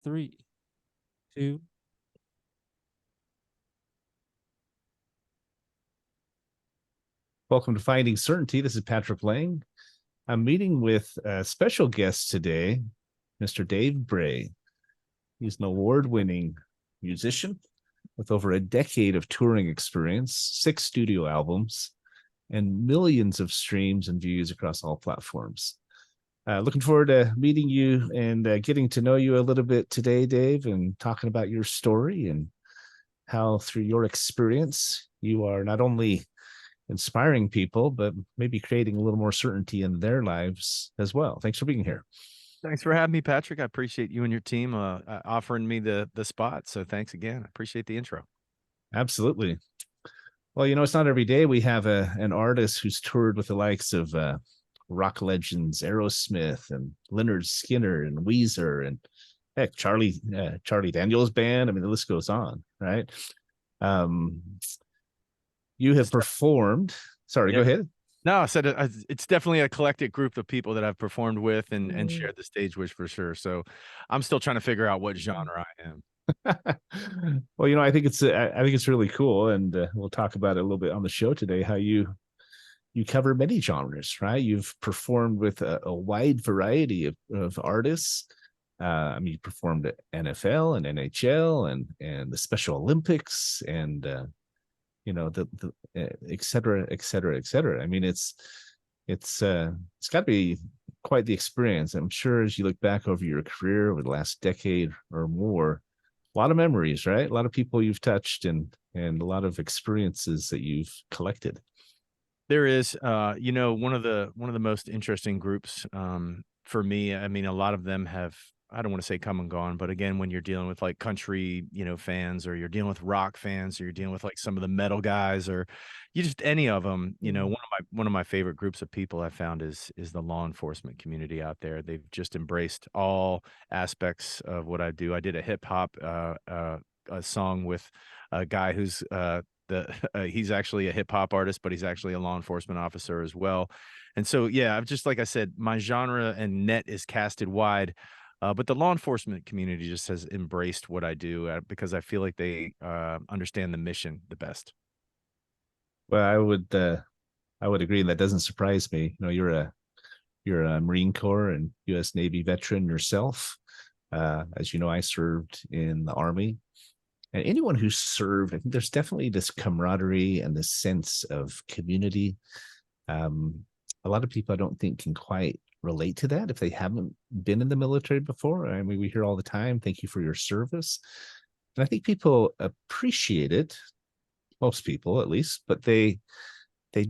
Three, two. Welcome to Finding Certainty. This is Patrick Laing. I'm meeting with a special guest today, Mr. Dave Bray. He's an award-winning musician with over a decade of touring experience, 6 studio albums, and millions of streams and views across all platforms. Looking forward to meeting you and getting to know you a little bit today, Dave, and talking about your story and how through your experience, you are not only inspiring people, but maybe creating a little more certainty in their lives as well. Thanks for being here. Thanks for having me, Patrick. I appreciate you and your team offering me the spot. So thanks again. I appreciate the intro. Absolutely. Well, it's not every day we have an artist who's toured with the likes of rock legends Aerosmith and Lynyrd Skynyrd and Weezer and heck, Charlie Daniels Band. I mean, the list goes on, right? You have performed. Sorry, Go ahead. No, I said it's definitely an eclectic group of people that I've performed with and shared the stage with for sure. So I'm still trying to figure out what genre I am. Well, I think it's really cool, and we'll talk about it a little bit on the show today. How you cover many genres, right? You've performed with a wide variety of artists. You performed at NFL and NHL and the Special Olympics and the et cetera, et cetera, et cetera. I mean, it's got to be quite the experience. I'm sure as you look back over your career over the last decade or more, a lot of memories, right? A lot of people you've touched and a lot of experiences that you've collected. There is, one of the most interesting groups for me. I mean, a lot of them have, I don't want to say come and gone, but again, when you're dealing with like country, fans, or you're dealing with rock fans, or you're dealing with like some of the metal guys, or you just any of them, one of my favorite groups of people I found is the law enforcement community out there. They've just embraced all aspects of what I do. I did a hip hop a song with a guy who's he's actually a hip hop artist, but he's actually a law enforcement officer as well. And so, yeah, I've just, like I said, my genre and net is casted wide. But the law enforcement community just has embraced what I do because I feel like they understand the mission the best. Well, I would agree. That doesn't surprise me. You're a Marine Corps and U.S. Navy veteran yourself. As you know, I served in the Army. And anyone who served, I think there's definitely this camaraderie and this sense of community. A lot of people I don't think can quite relate to that if they haven't been in the military before. I mean, we hear all the time, thank you for your service. And I think people appreciate it, most people at least, but they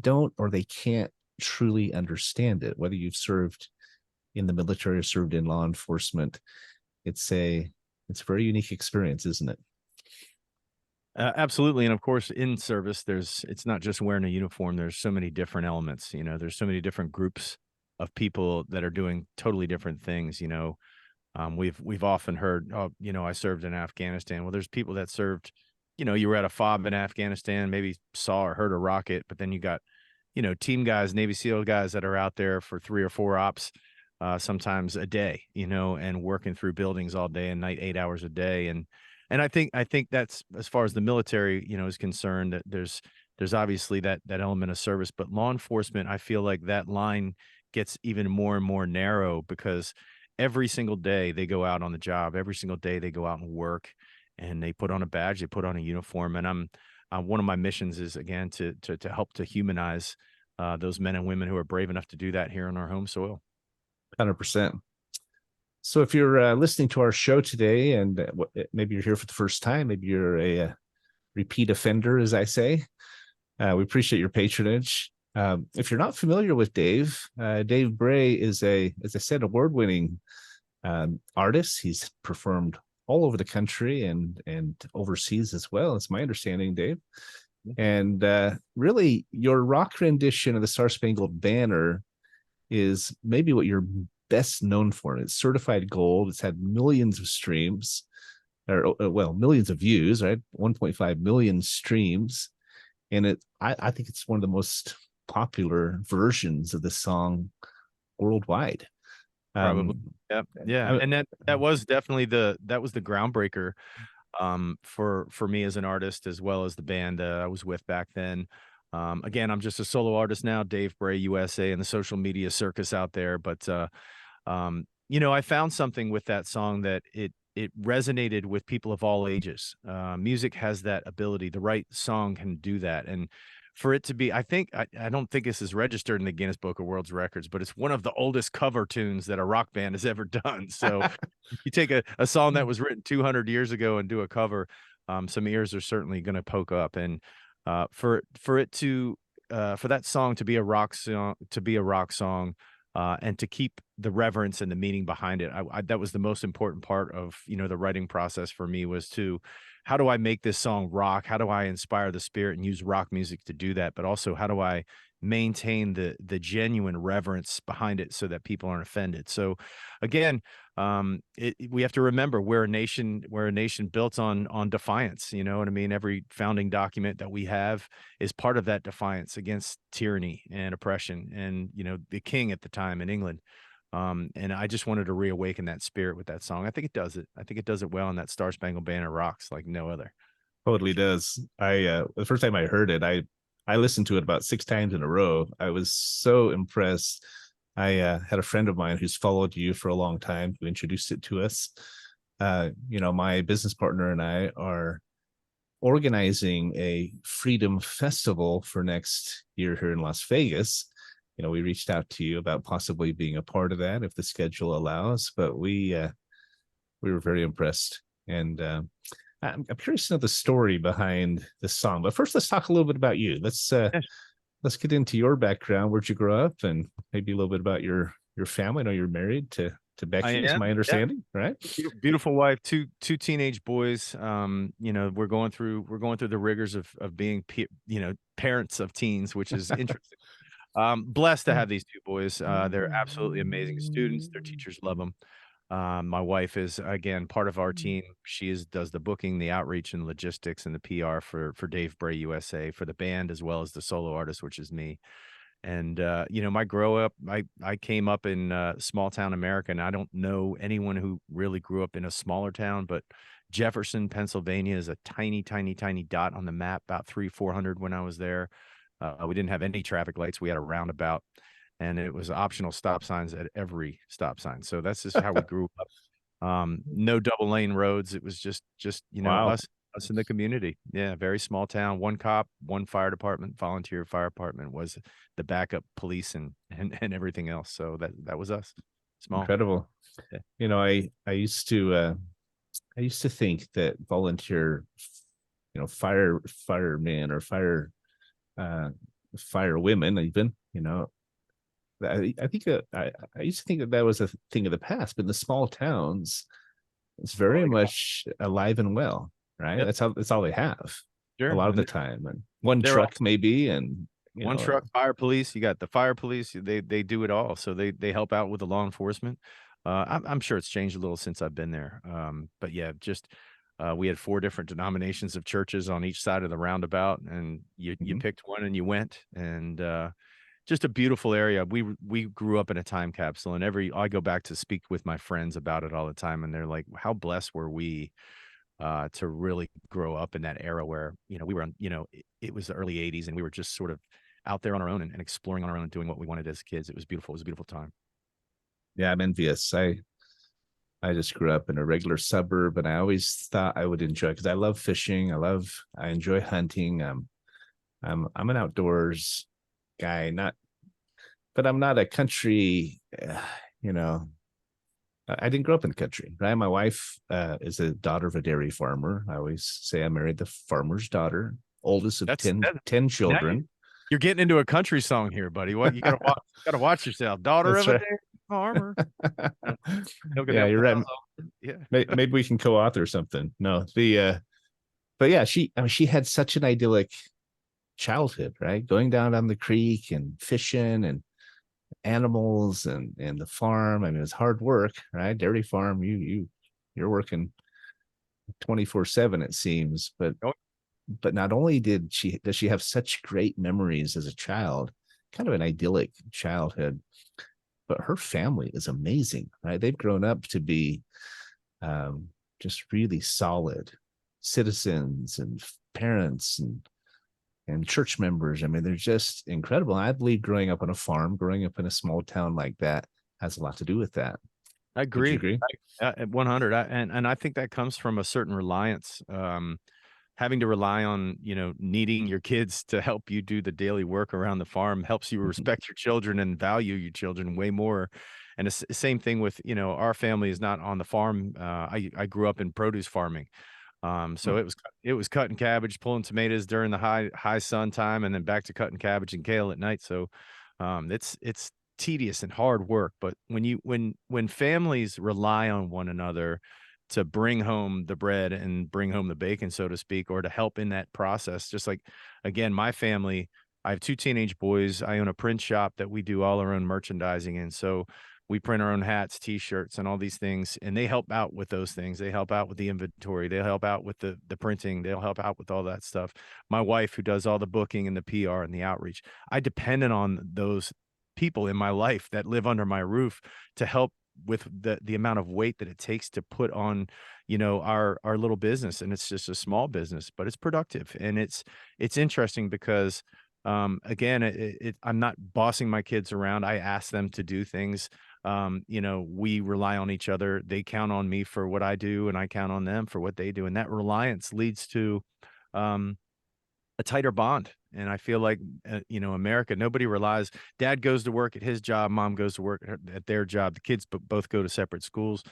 don't, or they can't truly understand it. Whether you've served in the military or served in law enforcement, it's a very unique experience, isn't it? Absolutely. And of course, in service, it's not just wearing a uniform. There's so many different elements, there's so many different groups of people that are doing totally different things. We've often heard, I served in Afghanistan. Well, there's people that served, you were at a FOB in Afghanistan, maybe saw or heard a rocket, but then you got, team guys, Navy SEAL guys that are out there for 3 or 4 ops, sometimes a day, and working through buildings all day and night, 8 hours a day. And I think that's, as far as the military, is concerned, that there's obviously that element of service, but law enforcement, I feel like that line gets even more and more narrow because every single day they go out on the job, every single day they go out and work, and they put on a badge, they put on a uniform. And one of my missions is, again, to help to humanize those men and women who are brave enough to do that here on our home soil. 100%. So if you're listening to our show today, and maybe you're here for the first time, maybe you're a repeat offender, as I say, we appreciate your patronage. If you're not familiar with Dave, Dave Bray is as I said, award-winning artist. He's performed all over the country and overseas as well. It's my understanding, Dave. And really, your rock rendition of the Star Spangled Banner is maybe what you're best known for. It's certified gold. It's had millions of streams, or millions of views, right? 1.5 million streams. And I think it's one of the most popular versions of the song worldwide. Probably. Yep. Yeah. I, And that was definitely that was the groundbreaker for me as an artist, as well as the band I was with back then. Again, I'm just a solo artist now, Dave Bray USA, and the social media circus out there. But I found something with that song that it resonated with people of all ages. Music has that ability. The right song can do that. And for it to be, I don't think this is registered in the Guinness Book of World Records, but it's one of the oldest cover tunes that a rock band has ever done. So you take a song that was written 200 years ago and do a cover, some ears are certainly going to poke up. And for that song to be a rock song, and to keep the reverence and the meaning behind it, that was the most important part of the writing process for me, was to, how do I make this song rock? How do I inspire the spirit and use rock music to do that? But also, how do I maintain the genuine reverence behind it so that people aren't offended? So again, we have to remember we're a nation built on defiance. You know what I mean? Every founding document that we have is part of that defiance against tyranny and oppression, and the king at the time in England. And I just wanted to reawaken that spirit with that song. I think it does it. I think it does it well, and that Star Spangled Banner rocks like no other. totally does. The first time I heard it, I listened to it about 6 times in a row. I was so impressed. I had a friend of mine who's followed you for a long time who introduced it to us. My business partner and I are organizing a freedom festival for next year here in Las Vegas. We reached out to you about possibly being a part of that if the schedule allows, but we were very impressed. And I'm curious to know the story behind the song. But first, let's talk a little bit about you. Let's get into your background. Where'd you grow up, and maybe a little bit about your family. I know you're married to Becky, is my understanding, right? Beautiful wife, two teenage boys. We're going through the rigors of being parents of teens, which is interesting. Blessed to have these 2 boys. They're absolutely amazing students. Their teachers love them. My wife is, again, part of our team. She does the booking, the outreach, and logistics, and the PR for Dave Bray USA, for the band, as well as the solo artist, which is me. And my grow up, I came up in small town America, and I don't know anyone who really grew up in a smaller town, but Jefferson, Pennsylvania is a tiny, tiny, tiny dot on the map, about 300-400 when I was there. We didn't have any traffic lights. We had a roundabout, and it was optional stop signs at every stop sign. So that's just how we grew up. No double lane roads. It was just Wow. us in the community. Yeah, very small town. 1 cop, 1 fire department, volunteer fire department was the backup police and everything else. So that was us. Small. Incredible. Yeah. I used to think that volunteer, firemen or fire women even, I think I used to think that was a thing of the past, but in the small towns, it's very much alive and well, right? Yep. That's all they have. Sure. A lot of the time, and 1 truck maybe, and one truck, fire police. You got the fire police. They do it all. So they help out with the law enforcement. I'm sure it's changed a little since I've been there. But yeah, just we had 4 different denominations of churches on each side of the roundabout, and you picked one and you went. And just a beautiful area. We grew up in a time capsule, and I go back to speak with my friends about it all the time, and they're like, how blessed were we to really grow up in that era where we were on, it was the early 80s, and we were just sort of out there on our own and exploring on our own and doing what we wanted as kids. It was beautiful. It was a beautiful time. Yeah, I'm envious. I just grew up in a regular suburb, and I always thought I would enjoy, because I love fishing. I enjoy hunting. I'm an outdoors guy, but I'm not a country, I didn't grow up in the country, right? My wife is a daughter of a dairy farmer. I always say I married the farmer's daughter, oldest of 10 children. You're getting into a country song here, buddy. What you gotta watch yourself. Daughter That's of right. a dairy farmer. Yeah, you're right. Yeah. Maybe we can co-author something. No, but yeah, she had such an idyllic childhood, right? Going down on the creek and fishing and animals and the farm. I mean, it's hard work, right? Dairy farm, you're working 24/7, it seems. But not only does she have such great memories as a child, kind of an idyllic childhood, but her family is amazing, right? They've grown up to be just really solid citizens and parents and church members. I mean, they're just incredible. I believe growing up on a farm, growing up in a small town like that has a lot to do with that. I Would you agree. agree? At 100. And I think that comes from a certain reliance, having to rely on, needing your kids to help you do the daily work around the farm helps you Mhm. respect your children and value your children way more. And the same thing with, our family is not on the farm. I grew up in produce farming. So it was cutting cabbage, pulling tomatoes during the high sun time, and then back to cutting cabbage and kale at night. So it's tedious and hard work. But when families rely on one another to bring home the bread and bring home the bacon, so to speak, or to help in that process, just like again, my family, I have 2 teenage boys. I own a print shop that we do all our own merchandising in. So we print our own hats, t-shirts, and all these things, and they help out with those things. They help out with the inventory. They help out with the printing. They'll help out with all that stuff. My wife, who does all the booking and the PR and the outreach, I depended on those people in my life that live under my roof to help with the amount of weight that it takes to put on, our little business. And it's just a small business, but it's productive. And it's interesting because again, I'm not bossing my kids around. I ask them to do things. We rely on each other. They count on me for what I do, and I count on them for what they do. And that reliance leads to um, a tighter bond. And I feel like, America, nobody relies. Dad goes to work at his job. Mom goes to work at their job. The kids both go to separate schools.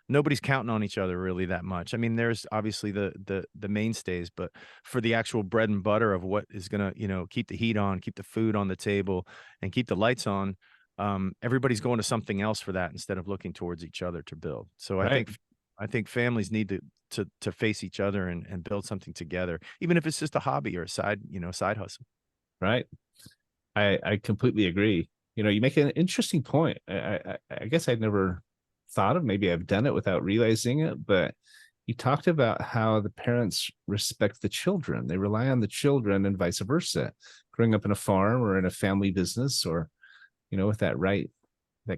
Nobody's counting on each other really that much. I mean, there's obviously the mainstays, but for the actual bread and butter of what is going to, keep the heat on, keep the food on the table, and keep the lights on, everybody's going to something else for that instead of looking towards each other to build. So Right. I think families need to face each other and build something together, even if it's just a hobby or a side hustle. Right. I completely agree. You make an interesting point. I guess I'd never thought of, maybe I've done it without realizing it, but you talked about how the parents respect the children. They rely on the children and vice versa. Growing up in a farm or in a family business or, with that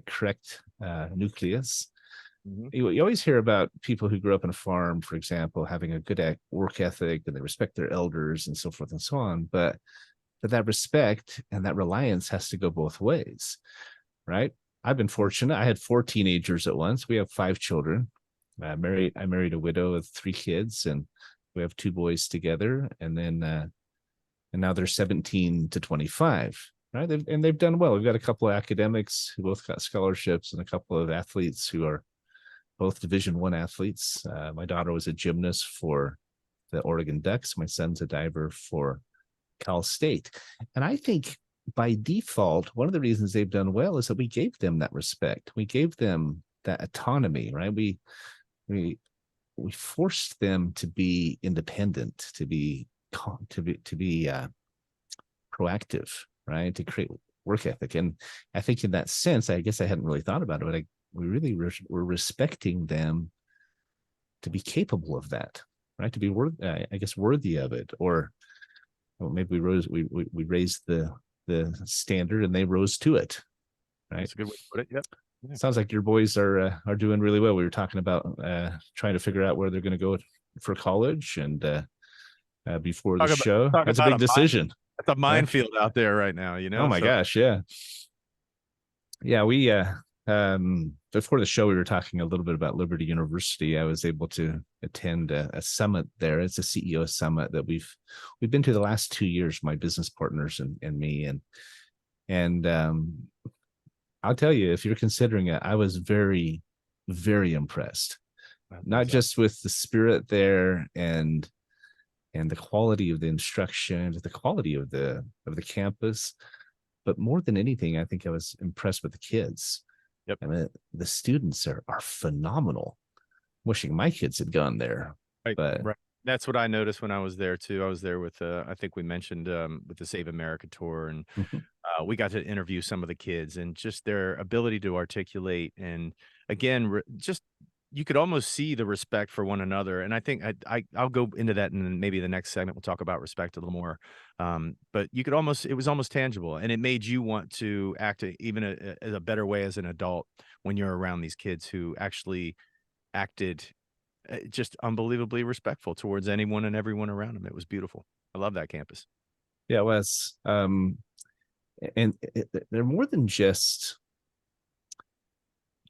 correct nucleus. Mhm. You always hear about people who grew up in a farm, for example, having a good work ethic and they respect their elders and so forth and so on. But that respect and that reliance has to go both ways, right? I've been fortunate. I had 4 teenagers at once. We have 5 children. I married a widow with 3 kids, and we have 2 boys together. And then, and now they're 17 to 25, right? They've done well. We've got a couple of academics who both got scholarships, and a couple of athletes who are both Division I athletes. My daughter was a gymnast for the Oregon Ducks. My son's a diver for Cal State. And I think by default, one of the reasons they've done well is that we gave them that respect. We gave them that autonomy, right? We forced them to be independent, to be proactive, right? To create work ethic. And I think in that sense, I guess I hadn't really thought about it, but we really were respecting them to be capable of that, right? To be worthy of it, or well, maybe we raised the standard and they rose to it, right? That's a good way to put it. Yep. Yeah. Sounds like your boys are doing really well. We were talking about trying to figure out where they're going to go for college, and before the show, that's a big decision. It's a minefield out there right now, Oh my gosh, yeah. We before the show we were talking a little bit about Liberty University. I was able to attend a summit there. It's a CEO summit that we've been to the last 2 years, my business partners and me, and I'll tell you, if you're considering it, I was very, very impressed. Not just with the spirit there and the quality of the instruction, the quality of the campus, but more than anything, I think I was impressed with the kids. Yep. I mean, the students are phenomenal. Wishing my kids had gone there. Right. But Right. That's what I noticed when I was there too. I was there with, I think we mentioned with the Save America tour, and we got to interview some of the kids and just their ability to articulate and again, just you could almost see the respect for one another. And I think I'll go into that, and then maybe the next segment we'll talk about respect a little more. But you could it was almost tangible, and it made you want to act even as a better way as an adult when you're around these kids who actually acted just unbelievably respectful towards anyone and everyone around them. It was beautiful. I love that campus. Yeah, it was. They're more than just,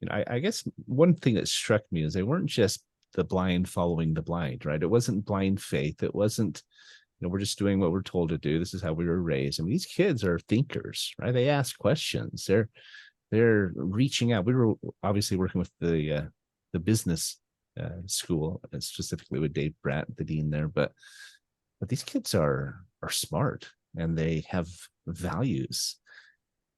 I guess one thing that struck me is they weren't just the blind following the blind, right? It wasn't blind faith. It wasn't, we're just doing what we're told to do. This is how we were raised. I mean, these kids are thinkers, right? They ask questions. They're reaching out. We were obviously working with the business school, specifically with Dave Bray, the dean there, but these kids are smart, and they have values,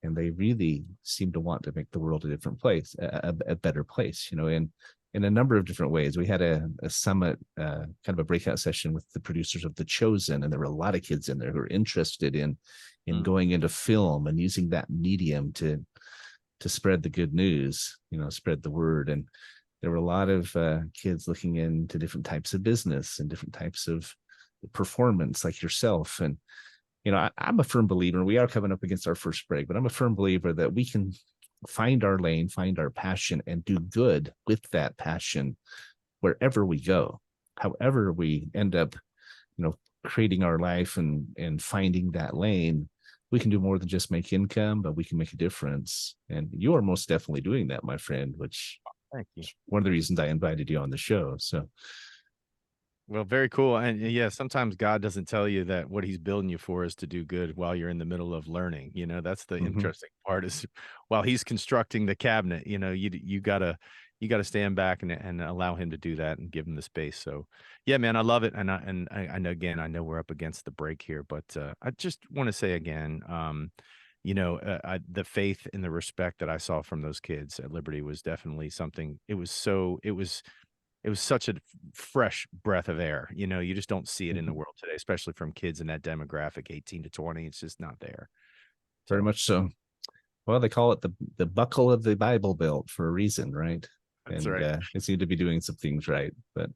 and they really seem to want to make the world a different place, a better place, in a number of different ways. We had a summit, kind of a breakout session with the producers of The Chosen, and there were a lot of kids in there who are interested in going into film and using that medium to spread the good news, spread the word. And there were a lot of kids looking into different types of business and different types of performance, like yourself. And I'm a firm believer, we are coming up against our first break, but I'm a firm believer that we can find our lane, find our passion, and do good with that passion wherever we go. However we end up creating our life and finding that lane, we can do more than just make income, but we can make a difference. And you are most definitely doing that, my friend, which Thank you. one of the reasons I invited you on the show. So, well, very cool. And yeah, sometimes God doesn't tell you that what he's building you for is to do good while you're in the middle of learning. That's the interesting part, is while he's constructing the cabinet, you gotta stand back and allow him to do that and give him the space. So yeah, man, I love it. And I know, again, I know we're up against the break here, but I just want to say again, the faith and the respect that I saw from those kids at Liberty was definitely something. It was such a fresh breath of air. You just don't see it in the world today, especially from kids in that demographic, 18 to 20. It's just not there. Very much so. Well, they call it the buckle of the Bible Belt for a reason, right? That's and right. They seem to be doing some things right. But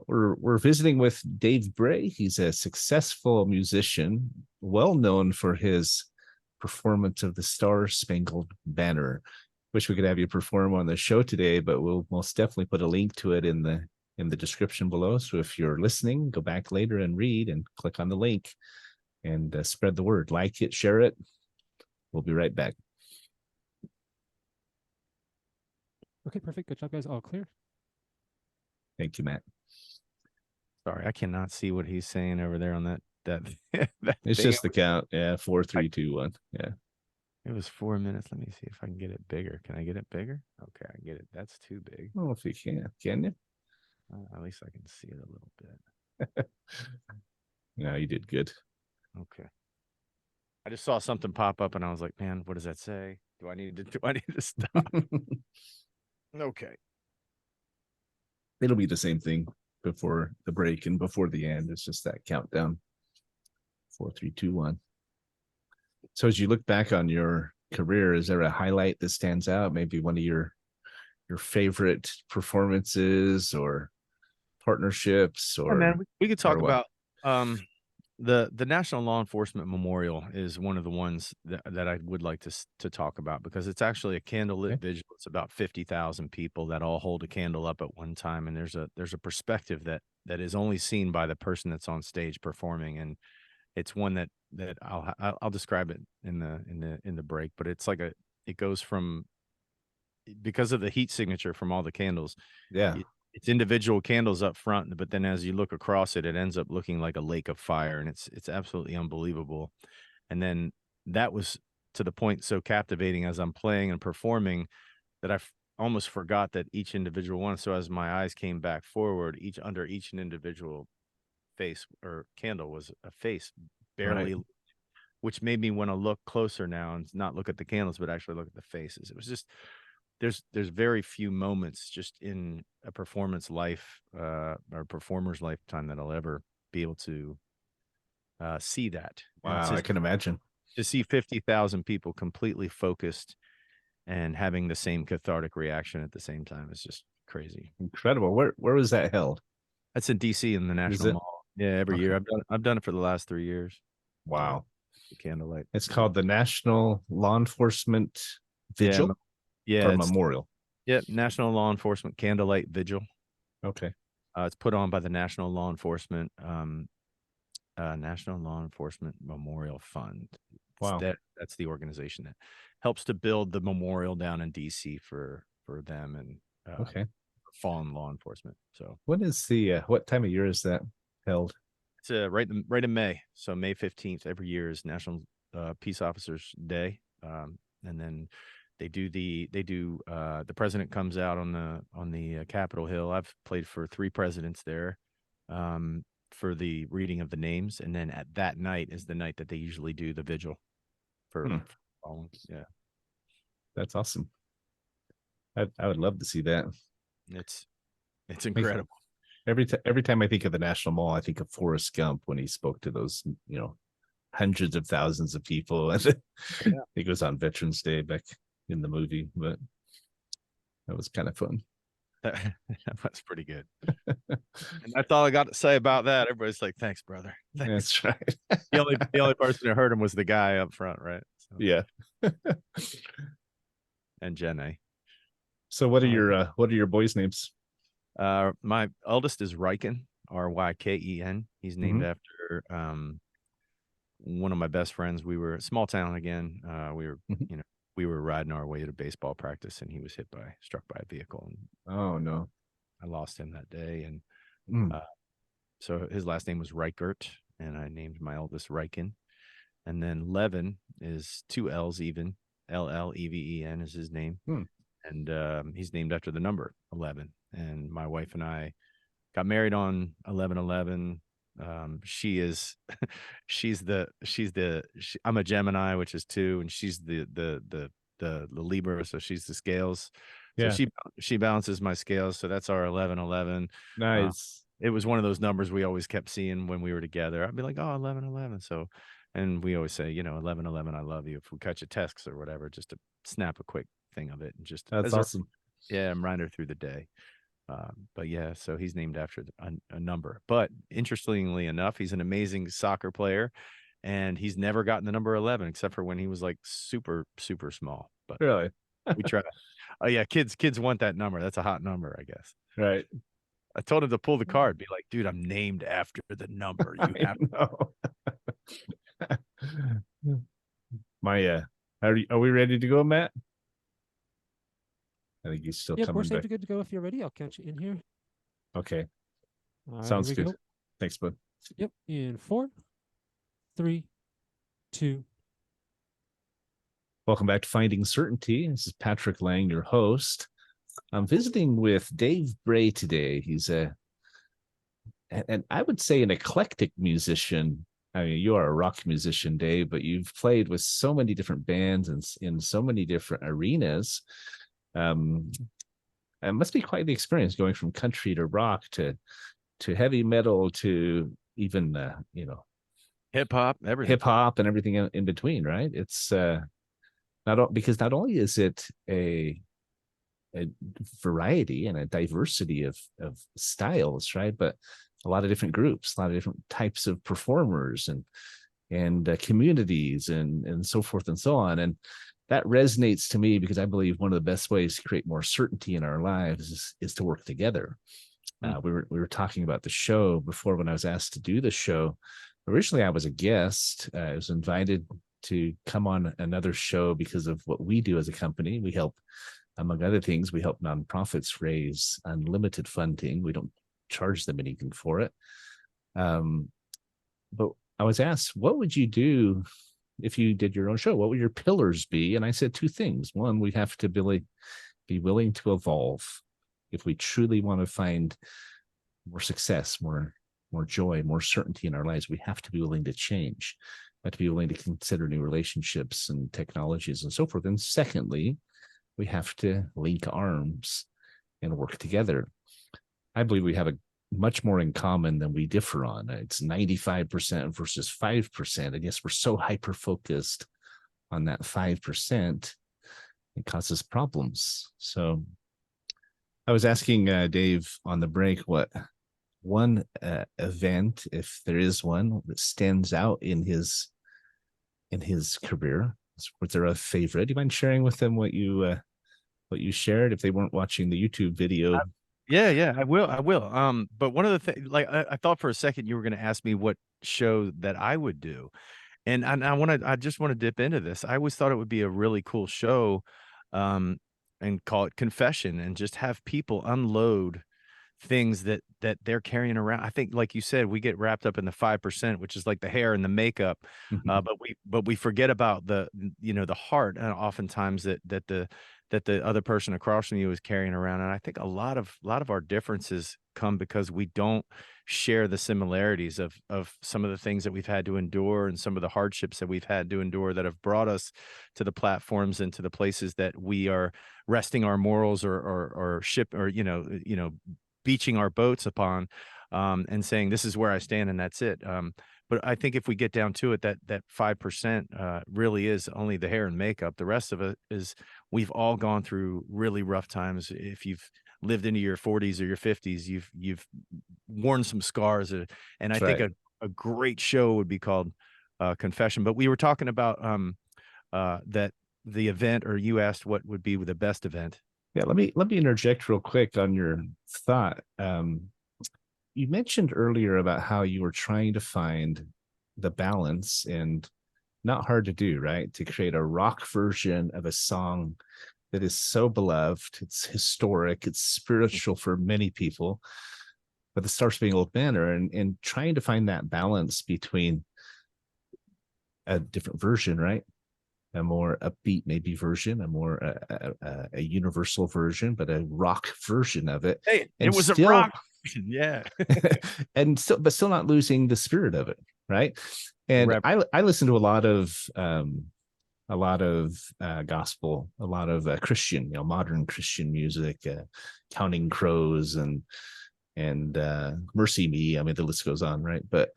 we're visiting with Dave Bray. He's a successful musician, well known for his performance of the Star Spangled Banner. Wish we could have you perform on the show today, but we'll most definitely put a link to it in the description below. So if you're listening, go back later and read and click on the link and spread the word. Like it, share it. We'll be right back. Okay, perfect. Good job, guys. All clear. Thank you, Matt. Sorry, I cannot see what he's saying over there on that It's thing. just the count. Yeah, 4, 3, 2, 1. Yeah. It was 4 minutes. Let me see if I can get it bigger. Can I get it bigger? Okay, I get it. That's too big. Oh, if you can you? At least I can see it a little bit. No, you did good. Okay. I just saw something pop up, and I was like, man, what does that say? Do I need to stop? Okay. It'll be the same thing before the break and before the end. It's just that countdown. 4, 3, 2, 1. So as you look back on your career, is there a highlight that stands out? Maybe one of your favorite performances or partnerships, or man, we could talk or what? about the National Law Enforcement Memorial is one of the ones that I would like to talk about, because it's actually a candlelit vigil. It's about 50,000 people that all hold a candle up at one time, and there's a perspective that is only seen by the person that's on stage performing, and it's one that I'll describe it in the break. But it's like it goes from, because of the heat signature from all the candles. Yeah. It's individual candles up front, but then as you look across it, it ends up looking like a lake of fire, and it's absolutely unbelievable. And then that was to the point so captivating as I'm playing and performing that I almost forgot that each individual one. So as my eyes came back forward, under each individual face or candle was a face barely, Right. which made me want to look closer now and not look at the candles, but actually look at the faces. It was just, there's very few moments just in a performance life or performer's lifetime that I'll ever be able to see that. Wow, I can imagine. To see 50,000 people completely focused and having the same cathartic reaction at the same time is just crazy. Incredible. Where was that held? That's in D.C. in the Is National it? Mall. Yeah, every year. Okay. I've done it for the last 3 years. Wow. The Candlelight. It's called the National Law Enforcement Yeah, Vigil yeah, or it's Memorial. National Law Enforcement Candlelight Vigil. Okay. It's put on by the National Law Enforcement Memorial Fund. Wow. That's the organization that helps to build the memorial down in DC for them and Okay. fallen law enforcement. So When is the what time of year is that held? it's right in May. So May 15th every year is National Peace Officers Day. And then the president comes out on the Capitol Hill. I've played for 3 presidents there. For the reading of the names, and then at that night is the night that they usually do the vigil for fallen. Yeah, That's awesome. I would love to see that. it's incredible. Every time I think of the National Mall, I think of Forrest Gump when he spoke to those, hundreds of thousands of people. And Yeah. it goes on Veterans Day back in the movie, but that was kind of fun. That's pretty good. And that's all I got to say about that. Everybody's like, "Thanks, brother." Thanks. That's right. The only person who heard him was the guy up front, right? So, Yeah. and Jenny. So what are your boys' names? My eldest is Ryken, Ryken. He's named after one of my best friends. We were small town again. We were riding our way to baseball practice, and he was struck by a vehicle. And Oh no. I lost him that day. And so his last name was Reichert, and I named my eldest Ryken. And then Levin is 2 L's even. Lleven is his name. And he's named after the number 11. And my wife and I got married on 11/11. I'm a Gemini, which is 2, and she's the Libra, so she's the scales. Yeah. So she balances my scales. So that's our 11/11. Nice. It was one of those numbers we always kept seeing when we were together. I'd be like, "Oh, 11/11." So, and we always say, 11/11, I love you. If we catch a text or whatever, just to snap a quick thing of it and just That's awesome. reminder through the day. But yeah, so he's named after a number. But interestingly enough, he's an amazing soccer player, and he's never gotten the number 11 except for when he was like super, super small. But Really? we try. Oh yeah, kids want that number. That's a hot number, I guess. Right. I told him to pull the card, be like, "Dude, I'm named after the number. You have to." Are we ready to go, Matt? I think he's still Yep, coming we're safe back. to good to go. If you're ready, I'll catch you in here. Okay. All right, Sounds here we good. go. Thanks, bud. Yep. In 4, 3, 2. Welcome back to Finding Certainty. This is Patrick Laing, your host. I'm visiting with Dave Bray today. He's and I would say an eclectic musician. I mean, you are a rock musician, Dave, but you've played with so many different bands and in so many different arenas. It must be quite the experience going from country to rock to heavy metal to even hip hop, everything. Hip hop and everything in between, right? It's not only is it a variety and a diversity of styles, right? But a lot of different groups, a lot of different types of performers and communities and so forth and so on. And that resonates to me because I believe one of the best ways to create more certainty in our lives is to work together. We were talking about the show before when I was asked to do the show. Originally, I was a guest. I was invited to come on another show because of what we do as a company. We help, among other things, we help nonprofits raise unlimited funding. We don't charge them anything for it. But I was asked, what would you do if you did your own show? What would your pillars be? And I said 2 things. One, we have to be willing to evolve. If we truly want to find more success, more joy, more certainty in our lives, we have to be willing to change. We have to be willing to consider new relationships and technologies and so forth. And secondly, we have to link arms and work together. I believe we have much more in common than we differ on. It's 95% versus 5%. And yes, we're so hyper-focused on that 5%, it causes problems. So I was asking Dave on the break what one event, if there is one, that stands out in his career. Was there a favorite? Do you mind sharing with them what you shared if they weren't watching the YouTube video? Yeah, I will. But one of the things, like, I thought for a second you were going to ask me what show that I would do, and I just want to dip into this. I always thought it would be a really cool show, um, and call it Confession, and just have people unload things that they're carrying around. I think, like you said, we get wrapped up in the 5%, which is like the hair and the makeup, but we forget about the heart, and oftentimes that the other person across from you is carrying around. And I think a lot of our differences come because we don't share the similarities of some of the things that we've had to endure and some of the hardships that we've had to endure that have brought us to the platforms and to the places that we are resting our morals or ship or beaching our boats upon, and saying, this is where I stand and that's it. But I think if we get down to it, that 5% really is only the hair and makeup. The rest of it is, we've all gone through really rough times. If you've lived into your 40s or your 50s, you've worn some scars. And I That's think right. a great show would be called Confession. But we were talking about that the event, or you asked what would be the best event. Yeah, let me interject real quick on your thought. You mentioned earlier about how you were trying to find the balance, and not hard to do, right? To create a rock version of a song that is so beloved, it's historic, it's spiritual for many people, but the Star Spangled Banner, and trying to find that balance between a different version, right? A more upbeat maybe version, a more a universal version, but a rock version of it. Hey, And it was a still, rock. Yeah. and still not losing the spirit of it, right? And I listen to a lot of gospel, a lot of Christian, modern Christian music, Counting Crows and Mercy Me. I mean, the list goes on, right? But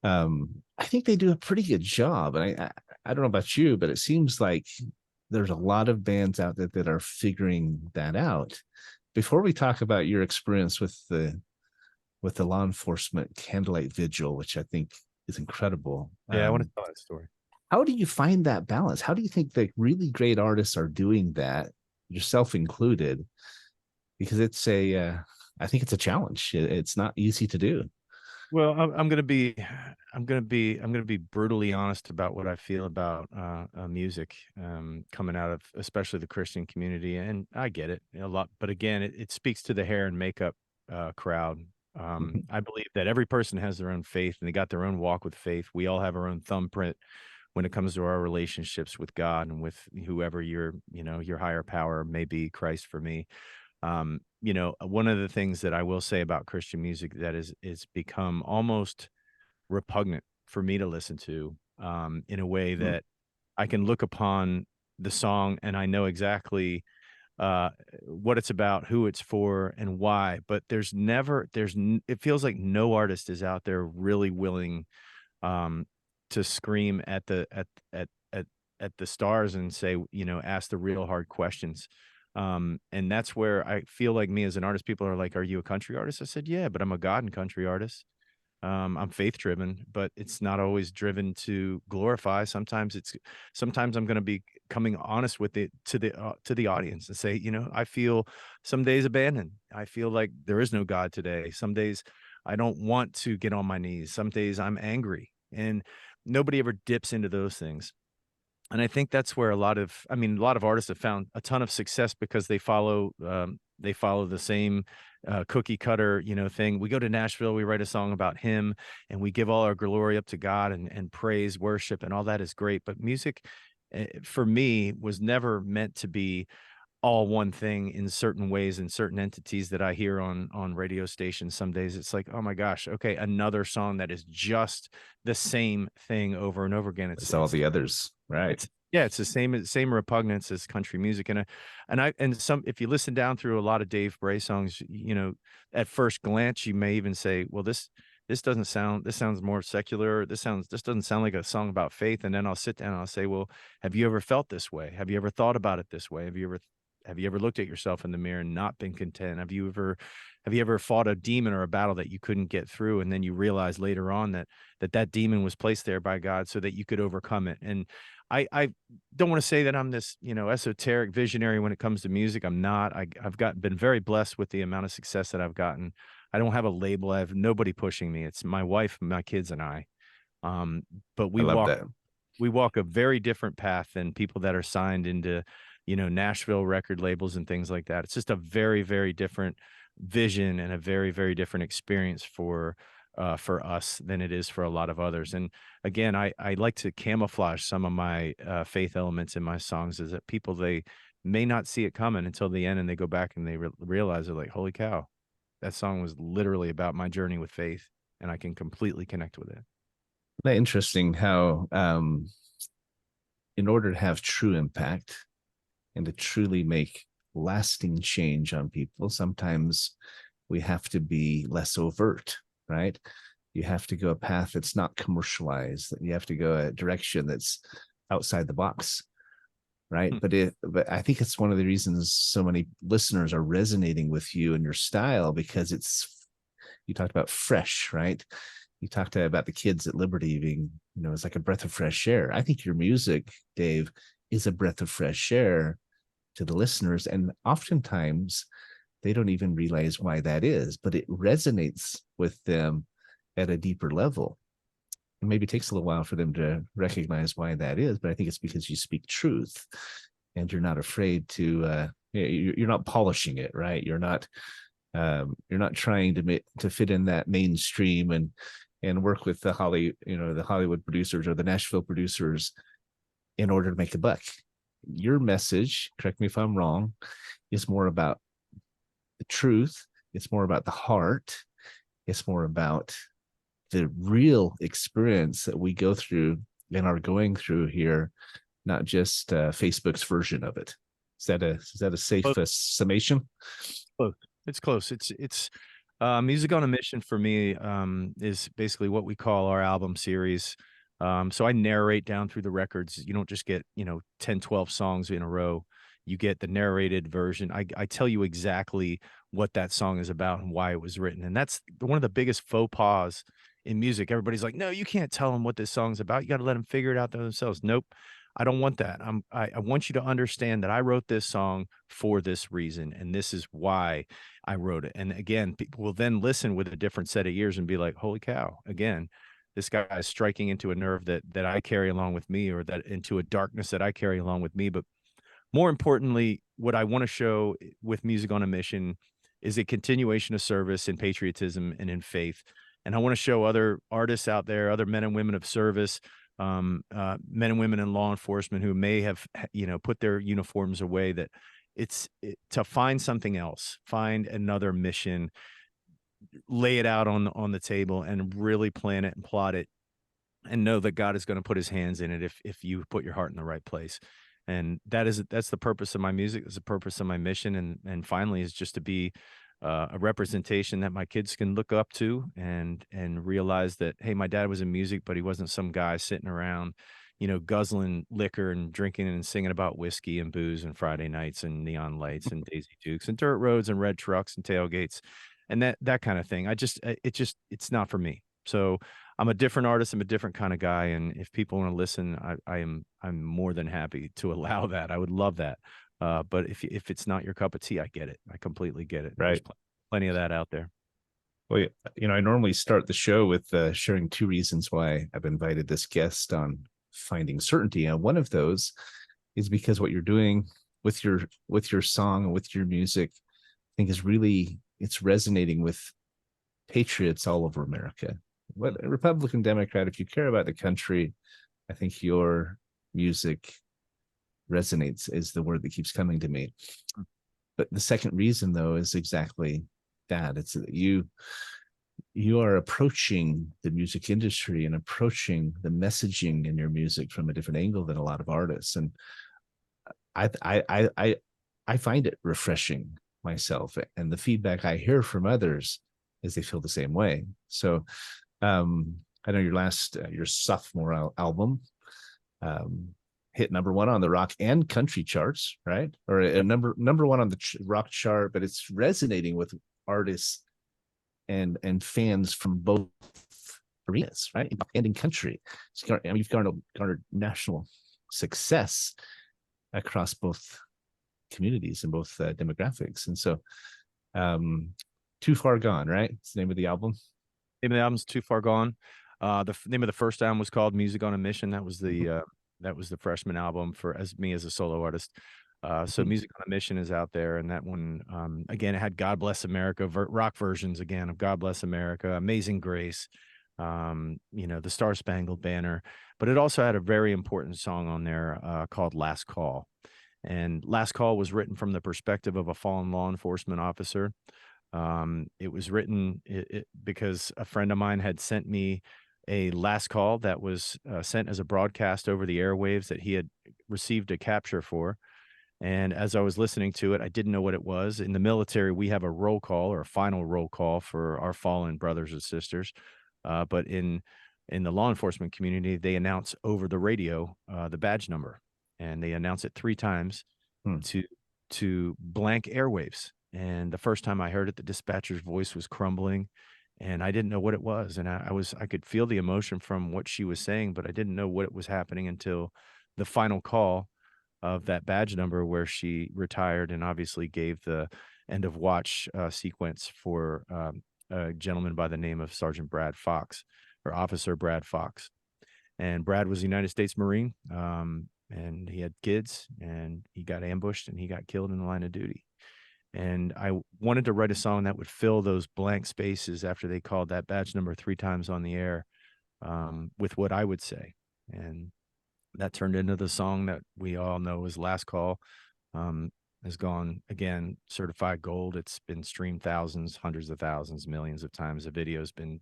I think they do a pretty good job. And I don't know about you, but it seems like there's a lot of bands out there that are figuring that out. Before we talk about your experience with the law enforcement Candlelight Vigil, which I think is incredible. Yeah, I want to tell that story. How do you find that balance? How do you think that really great artists are doing that, yourself included? Because I think it's a challenge. It's not easy to do. Well, I'm gonna be brutally honest about what I feel about music coming out of especially the Christian community, and I get it a lot. But again, it speaks to the hair and makeup crowd. I believe that every person has their own faith, and they got their own walk with faith. We all have our own thumbprint when it comes to our relationships with God and with whoever your higher power may be, Christ for me. One of the things that I will say about Christian music that is become almost repugnant for me to listen to, in a way that I can look upon the song and I know exactly what it's about, who it's for, and why. But it feels like no artist is out there really willing to scream at the stars and say, ask the real hard questions. And that's where I feel like me as an artist, people are like, are you a country artist? I said, yeah, but I'm a God and country artist. I'm faith driven, but it's not always driven to glorify. Sometimes I'm going to be coming honest with it to the audience and say, I feel some days abandoned. I feel like there is no God today. Some days I don't want to get on my knees. Some days I'm angry, and nobody ever dips into those things. And I think that's where a lot of artists have found a ton of success because they follow the same cookie cutter, thing. We go to Nashville, we write a song about him, and we give all our glory up to God and praise, worship, and all that is great. But music, for me, was never meant to be all one thing in certain ways and certain entities that I hear on radio stations. Some days it's like, oh my gosh, okay, another song that is just the same thing over and over again. It's all the others, right? It's the same repugnance as country music. And if you listen down through a lot of Dave Bray songs, at first glance, you may even say, well, this sounds more secular. This doesn't sound like a song about faith. And then I'll sit down and I'll say, well, have you ever felt this way? Have you ever thought about it this way? Have you ever looked at yourself in the mirror and not been content? Have you ever fought a demon or a battle that you couldn't get through, and then you realize later on that demon was placed there by God so that you could overcome it? And I don't want to say that I'm this, esoteric visionary when it comes to music. I'm not. I've been very blessed with the amount of success that I've gotten. I don't have a label. I have nobody pushing me. It's my wife, my kids, and I. But I love that. we walk a very different path than people that are signed into, Nashville record labels and things like that. It's just a very, very different vision and a very, very different experience for us than it is for a lot of others. And again, I like to camouflage some of my faith elements in my songs, is that people, they may not see it coming until the end, and they go back and they realize, they're like, holy cow, that song was literally about my journey with faith, and I can completely connect with it. Isn't that interesting how in order to have true impact and to truly make lasting change on people, sometimes we have to be less overt, right? You have to go a path that's not commercialized. You have to go a direction that's outside the box, right? But I think it's one of the reasons so many listeners are resonating with you and your style, because you talked about fresh, right? You talked about the kids at Liberty being, it's like a breath of fresh air. I think your music, Dave, is a breath of fresh air to the listeners. And oftentimes they don't even realize why that is, but it resonates with them at a deeper level. And maybe it takes a little while for them to recognize why that is, but I think it's because you speak truth and you're not afraid to, you're not polishing it, right? You're not trying to fit in that mainstream and work with the Hollywood producers or the Nashville producers in order to make a buck. Your message, correct me if I'm wrong, is more about the truth. It's more about the heart. It's more about the real experience that we go through and are going through here, not just Facebook's version of it. Is that a safe summation? Close. It's close. It's Music on a Mission for me is basically what we call our album series. So I narrate down through the records. You don't just get, 10, 12 songs in a row. You get the narrated version. I tell you exactly what that song is about and why it was written. And that's one of the biggest faux pas in music. Everybody's like, no, you can't tell them what this song's about. You got to let them figure it out themselves. Nope. I don't want that. I want you to understand that I wrote this song for this reason, and this is why I wrote it. And again, people will then listen with a different set of ears and be like, holy cow, again, this guy is striking into a nerve that I carry along with me, or that into a darkness that I carry along with me. But more importantly, what I want to show with Music on a Mission is a continuation of service in patriotism and in faith. And I want to show other artists out there, other men and women of service, men and women in law enforcement who may have, put their uniforms away, that to find something else, find another mission, lay it out on the table and really plan it and plot it, and know that God is going to put his hands in it if you put your heart in the right place. And that's the purpose of my music. That's the purpose of my mission. And finally is just to be a representation that my kids can look up to and realize that, hey, my dad was in music, but he wasn't some guy sitting around, guzzling liquor and drinking and singing about whiskey and booze and Friday nights and neon lights and Daisy Dukes and dirt roads and red trucks and tailgates and that kind of thing. It's not for me. So I'm a different artist. I'm a different kind of guy. And if people want to listen, I'm more than happy to allow that. I would love that. But if it's not your cup of tea, I get it. I completely get it. Right. There's plenty of that out there. Well, I normally start the show with sharing 2 reasons why I've invited this guest on Finding Certainty. And one of those is because what you're doing with your song and with your music, I think it's resonating with patriots all over America. What Republican, Democrat, if you care about the country, I think your music resonates is the word that keeps coming to me. But the second reason, though, is exactly that. It's that you are approaching the music industry and approaching the messaging in your music from a different angle than a lot of artists. And I find it refreshing myself, and the feedback I hear from others is they feel the same way. So I know your sophomore album hit #1 on the rock and country charts, right? Or a number 1 on the rock chart, but it's resonating with artists and fans from both arenas, right? And in country, you've garnered national success across both communities and both demographics. And so, Too Far Gone, right? It's the name of the album. Name of the album's Too Far Gone. The name of the first album was called Music on a Mission. That was the freshman album for me as a solo artist. So Music on a Mission is out there, and that one, again, it had God Bless America, rock versions again of God Bless America, Amazing Grace, the Star Spangled Banner, but it also had a very important song on there called Last Call. And Last Call was written from the perspective of a fallen law enforcement officer. It was written because a friend of mine had sent me a last call that was sent as a broadcast over the airwaves that he had received a capture for. And as I was listening to it, I didn't know what it was. In the military, we have a roll call or a final roll call for our fallen brothers and sisters. But in the law enforcement community, they announce over the radio the badge number, and they announce it 3 times to blank airwaves. And the first time I heard it, the dispatcher's voice was crumbling, and I didn't know what it was. And I could feel the emotion from what she was saying, but I didn't know what was happening until the final call of that badge number, where she retired and obviously gave the end of watch sequence for a gentleman by the name of Sergeant Brad Fox, or Officer Brad Fox. And Brad was a United States Marine, and he had kids, and he got ambushed and he got killed in the line of duty. And I wanted to write a song that would fill those blank spaces after they called that badge number 3 times on the air, with what I would say. And that turned into the song that we all know as Last Call. Has gone, again, certified gold. It's been streamed thousands, hundreds of thousands, millions of times. The video's been,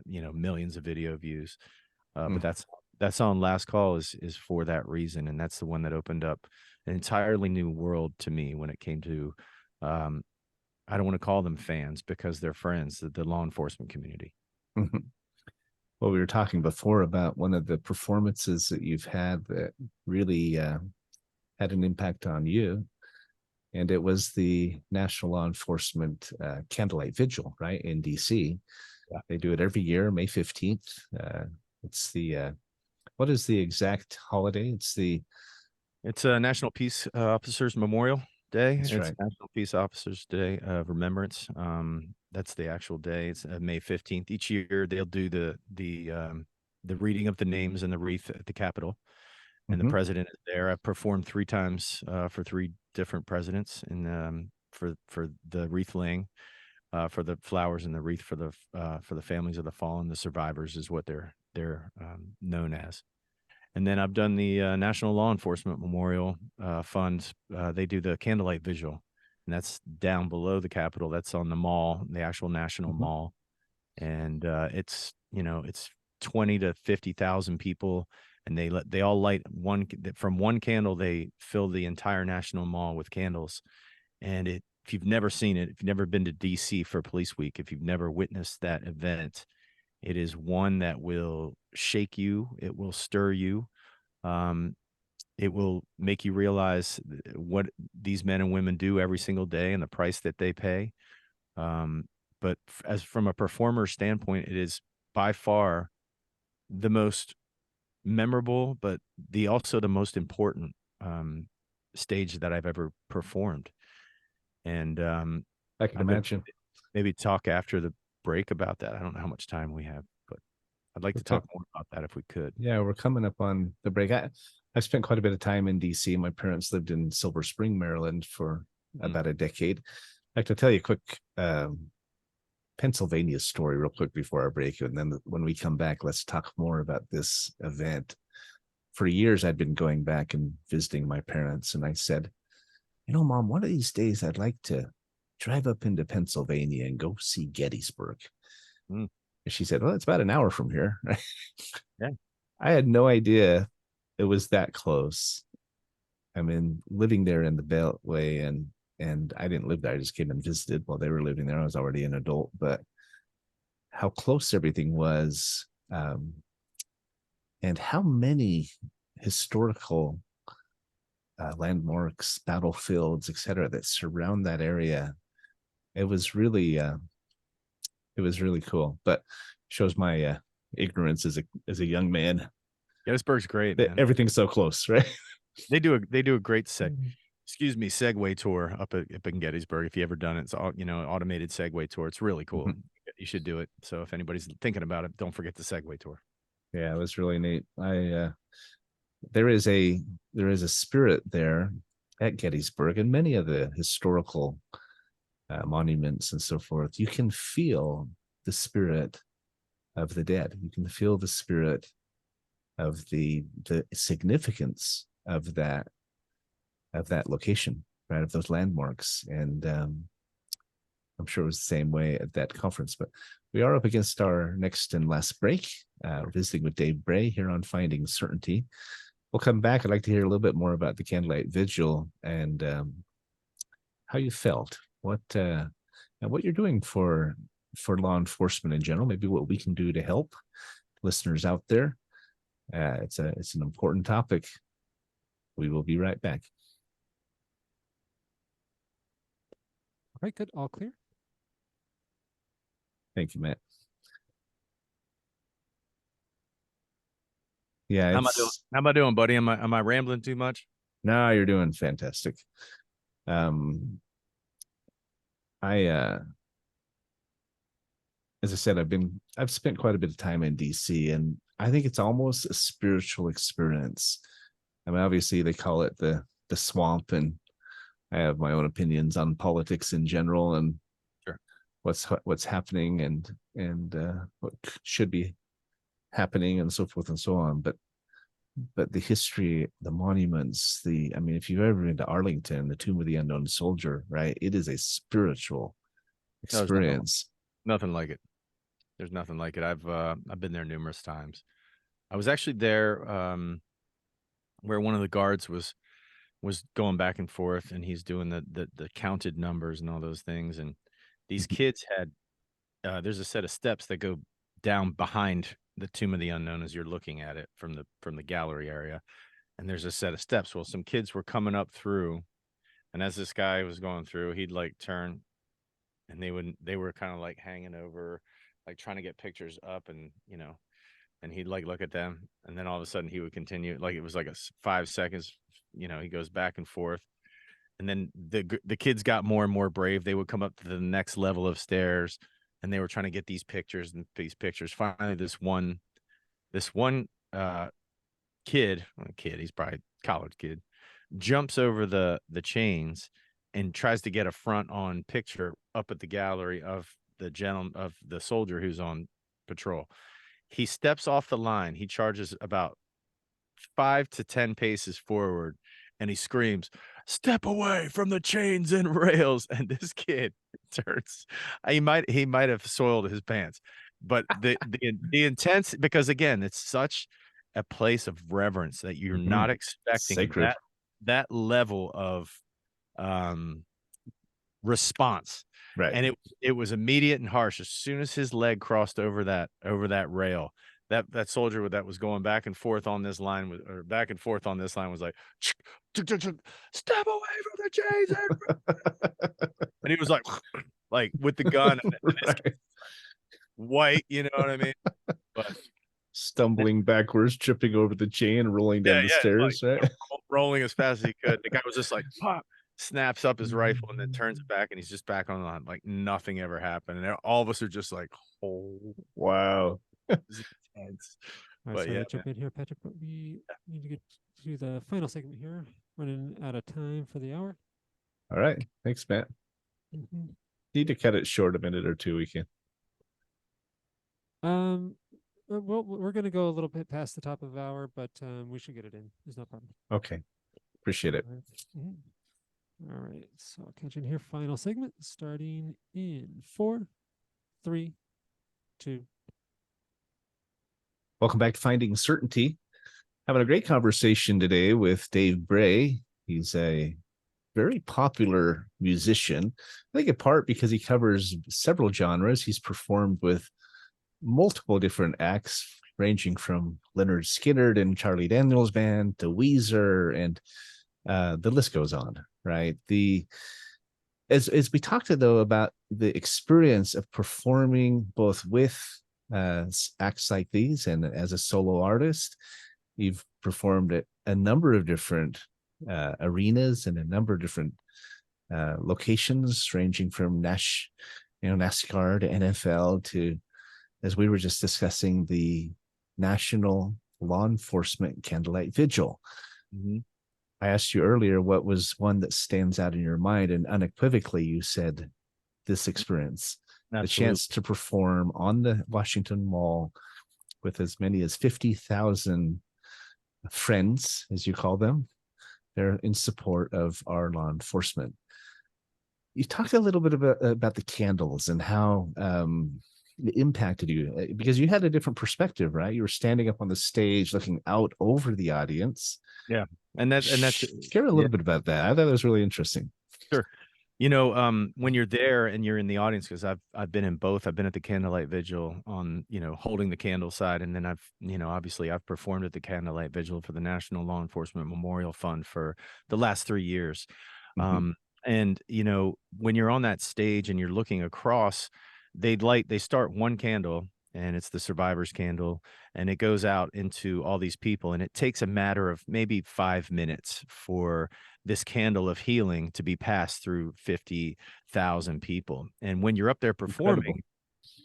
millions of video views. But that song Last Call is for that reason. And that's the one that opened up an entirely new world to me when it came to, I don't want to call them fans because they're friends, the law enforcement community. Well, we were talking before about one of the performances that you've had that really had an impact on you. And it was the National Law Enforcement Candlelight Vigil, right, in D.C. Yeah. They do it every year, May 15th. It's the, what is the exact holiday? It's a National Peace Officers Memorial Day. That's right. National Peace Officers Day of Remembrance. That's the actual day. It's May 15th. Each year they'll do the reading of the names and the wreath at the Capitol. And the president is there. I've performed 3 times for 3 different presidents, and for the wreath laying, for the flowers and the wreath for the families of the fallen. The survivors is what they're known as. And then I've done the National Law Enforcement Memorial Fund. They do the Candlelight Vigil, and that's down below the Capitol. That's on the mall, the actual National Mall, and it's 20 to 50,000 people. And they all light from one candle. They fill the entire National Mall with candles. And if you've never seen it, if you've never been to DC for Police Week, if you've never witnessed that event, it is one that will shake you. It will stir you. It will make you realize what these men and women do every single day and the price that they pay. But as from a performer standpoint, it is by far the most memorable, but also the most important stage that I've ever performed. And I can imagine. Maybe talk after the break about that. I don't know how much time we have, but I'd like to talk more about that if we could. Yeah, we're coming up on the break. I spent quite a bit of time in DC. My parents lived in Silver Spring, Maryland for about a decade. I'd like to tell you a quick Pennsylvania story real quick before our break, and then when we come back, let's talk more about this event. For years, I'd been going back and visiting my parents, and I said, Mom, one of these days I'd like to drive up into Pennsylvania and go see Gettysburg. And she said, well, it's about an hour from here. Yeah. I had no idea it was that close. I mean, living there in the Beltway, and I didn't live there. I just came and visited while they were living there. I was already an adult, but how close everything was, and how many historical landmarks, battlefields, etc., that surround that area. It was really cool, but shows my ignorance as a young man. Gettysburg's great, man. Everything's so close, right? They do a great Segway tour up in Gettysburg. If you ever done it, it's all, automated Segway tour. It's really cool. Mm-hmm. You should do it. So if anybody's thinking about it, don't forget the Segway tour. Yeah, it was really neat. There is a spirit there at Gettysburg and many of the historical monuments and so forth. You can feel the spirit of the dead. You can feel the spirit of the significance of that location, right, of those landmarks. And I'm sure it was the same way at that conference. But we are up against our next and last break. Visiting with Dave Bray here on Finding Certainty. We'll come back. I'd like to hear a little bit more about the Candlelight Vigil and how you felt, and what you're doing for law enforcement in general. Maybe what we can do to help listeners out there. It's an important topic. We will be right back. All right, good. All clear. Thank you, Matt. Yeah. How am I doing, buddy? Am I rambling too much? No, you're doing fantastic. As I said, I've spent quite a bit of time in DC, and I think it's almost a spiritual experience. I mean, obviously they call it the swamp, and I have my own opinions on politics in general and sure. what's happening and what should be happening and so forth and so on. But the history, the monuments, if you've ever been to Arlington, the Tomb of the Unknown Soldier, right? It is a spiritual experience. Nothing like it. There's nothing like it. I've been there numerous times. I was actually there where one of the guards was going back and forth, and he's doing the counted numbers and all those things. And these kids had there's a set of steps that go down behind the Tomb of the Unknown as you're looking at it from the gallery area, and there's a set of steps. Well, some kids were coming up through, and as this guy was going through, he'd like turn, and they were kind of like hanging over, like trying to get pictures up, and and he'd like look at them, and then all of a sudden he would continue, like it was like 5 seconds, he goes back and forth, and then the kids got more and more brave. They would come up to the next level of stairs, and they were trying to get these pictures. Finally, this one kid, he's probably a college kid, jumps over the chains and tries to get a front on picture up at the gallery of the soldier who's on patrol. He steps off the line. He charges about 5 to 10 paces forward, and he screams, "Step away from the chains and rails." And this kid turns. He might have soiled his pants, but the intense, because again, it's such a place of reverence that you're not expecting sacred. that level of response. Right. And it was immediate and harsh. As soon as his leg crossed over that rail, that soldier that was going back and forth on this line was like, "Step away from the chains." And he was like with the gun, and right. White, you know what I mean? But stumbling backwards, tripping over the chain, rolling down the stairs, right? Rolling as fast as he could. The guy was just like, pop, snaps up his rifle and then turns it back, and he's just back on the line like nothing ever happened. And all of us are just like, oh wow. Intense. All right, so let's jump in here, Patrick, but we need to get to the final segment here. Running out of time for the hour. All right. Thanks, Matt. Need to cut it short a minute or two, we can. Well, we're going to go a little bit past the top of the hour, but we should get it in. There's no problem. Okay. Appreciate it. All right. So I'll catch in here. Final segment starting in 4, 3, 2. Welcome back to Finding Certainty. Having a great conversation today with Dave Bray. He's a very popular musician. I think in part because he covers several genres. He's performed with multiple different acts, ranging from Leonard Skinner and Charlie Daniels Band to Weezer, and The list goes on, right? As we talked though about the experience of performing both with acts like these and as a solo artist, you've performed at a number of different arenas and a number of different locations, ranging from NASCAR to NFL to, as we were just discussing, the National Law Enforcement Candlelight Vigil. Mm-hmm. I asked you earlier what was one that stands out in your mind, and unequivocally you said this experience. Absolutely. The chance to perform on the Washington Mall with as many as 50,000 friends, as you call them. They're in support of our law enforcement. You talked a little bit about the candles and how it impacted you, because you had a different perspective, right? You were standing up on the stage looking out over the audience. Yeah. And that's share a little bit about that. I thought it was really interesting. Sure. You know, when you're there and you're in the audience, because I've been in both. I've been at the Candlelight Vigil on, holding the candle side, and then obviously I've performed at the Candlelight Vigil for the National Law Enforcement Memorial Fund for the last 3 years. Mm-hmm. And when you're on that stage and you're looking across, they start one candle, and it's the survivor's candle, and it goes out into all these people, and it takes a matter of maybe 5 minutes for this candle of healing to be passed through 50,000 people. And when you're up there performing,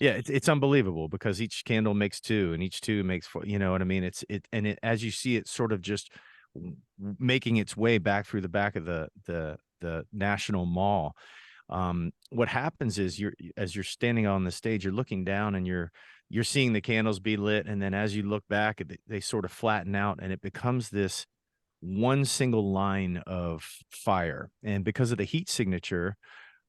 it's unbelievable, because each candle makes 2 and each 2 makes 4, you know what I mean? As you see it sort of just making its way back through the back of the National Mall. What happens is as you're standing on the stage, you're looking down and you're seeing the candles be lit. And then as you look back, they sort of flatten out, and it becomes this one single line of fire. And because of the heat signature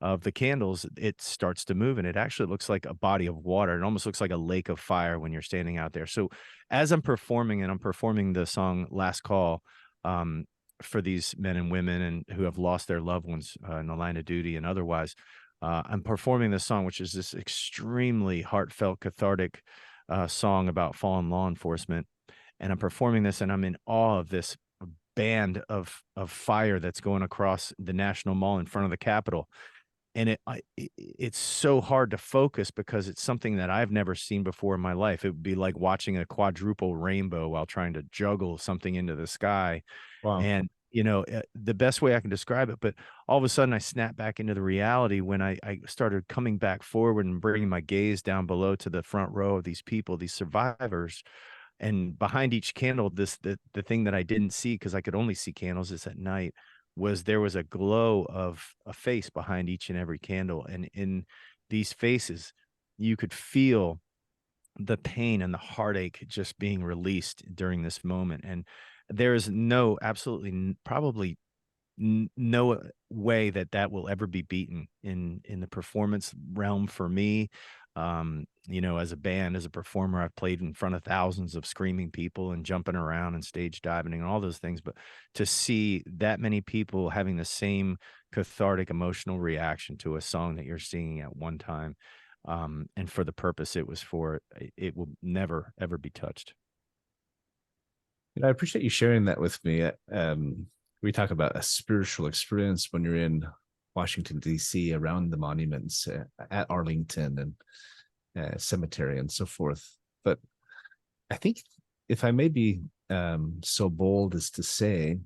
of the candles, it starts to move, and it actually looks like a body of water. It almost looks like a lake of fire when you're standing out there. So as I'm performing, and I'm performing the song Last Call, for these men and women and who have lost their loved ones in the line of duty and otherwise, I'm performing this song, which is this extremely heartfelt, cathartic song about fallen law enforcement. And I'm performing this, and I'm in awe of this band of fire that's going across the National Mall in front of the Capitol. And it's so hard to focus, because it's something that I've never seen before in my life. It would be like watching a quadruple rainbow while trying to juggle something into the sky. Wow. And, the best way I can describe it, but all of a sudden I snapped back into the reality when I started coming back forward and bringing my gaze down below to the front row of these people, these survivors. And behind each candle, the thing that I didn't see, because I could only see candles this at night, there was a glow of a face behind each and every candle. And in these faces, you could feel the pain and the heartache just being released during this moment. And there is probably no way that will ever be beaten in the performance realm for me. As a band, as a performer, I've played in front of thousands of screaming people and jumping around and stage diving and all those things. But to see that many people having the same cathartic emotional reaction to a song that you're singing at one time, and for the purpose it was for, it will never, ever be touched. I appreciate you sharing that with me. We talk about a spiritual experience when you're in Washington, D.C., around the monuments at Arlington and cemetery and so forth. But I think, if I may be so bold as to say,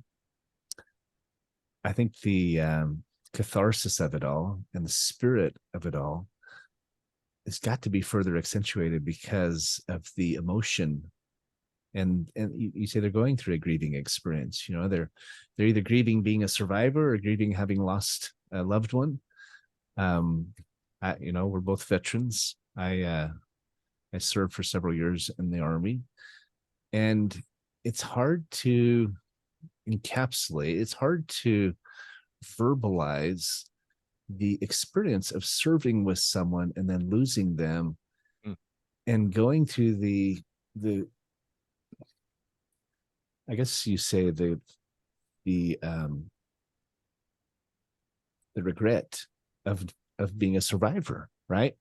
I think the catharsis of it all and the spirit of it all has got to be further accentuated because of the emotion. And you say they're going through a grieving experience. They're either grieving being a survivor or grieving having lost a loved one. We're both veterans. I served for several years in the Army, and it's hard to encapsulate. It's hard to verbalize the experience of serving with someone and then losing them, and going through the I guess you say the regret of being a survivor, right?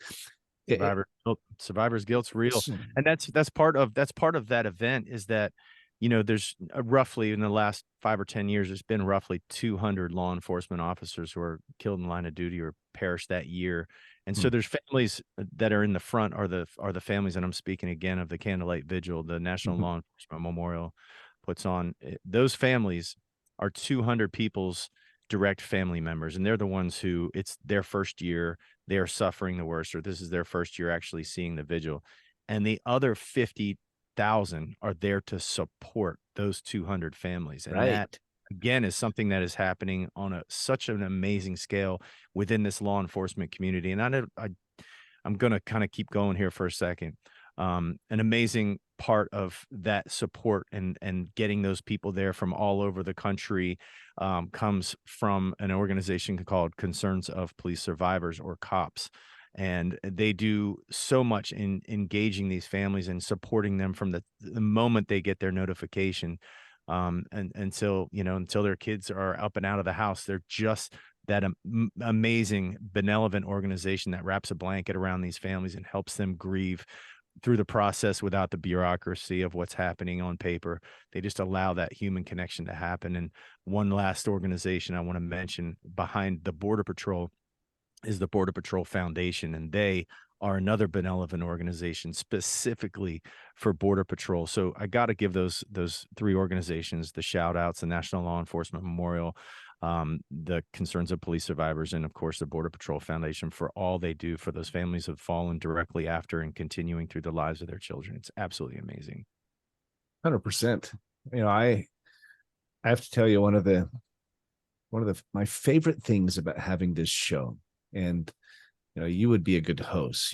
Survivor's guilt's real. And that's part of that event, is that there's roughly in the last 5 or 10 years, there's been roughly 200 law enforcement officers who are killed in the line of duty or perished that year. And so there's families that are in the front are the families, and I'm speaking again of the Candlelight Vigil, the National Law Enforcement Memorial puts on. Those families are 200 people's direct family members, and they're the ones who it's their first year, they are suffering the worst, or this is their first year actually seeing the vigil. And the other 50,000 are there to support those 200 families. And that, again, is something that is happening on such an amazing scale within this law enforcement community. And I'm going to kind of keep going here for a second. An amazing part of that support and getting those people there from all over the country comes from an organization called Concerns of Police Survivors, or COPS. And they do so much in engaging these families and supporting them from the moment they get their notification and until their kids are up and out of the house. They're just that amazing benevolent organization that wraps a blanket around these families and helps them grieve through the process without the bureaucracy of what's happening on paper. They just allow that human connection to happen. And one last organization I want to mention behind the Border Patrol is the Border Patrol Foundation, and they are another benevolent organization specifically for Border Patrol. So I got to give those three organizations the shout outs: the National Law Enforcement Memorial, the Concerns of Police Survivors, and of course the Border Patrol Foundation, for all they do for those families who have fallen directly after and continuing through the lives of their children. It's absolutely amazing. 100%. I have to tell you, one of my favorite things about having this show, and you would be a good host.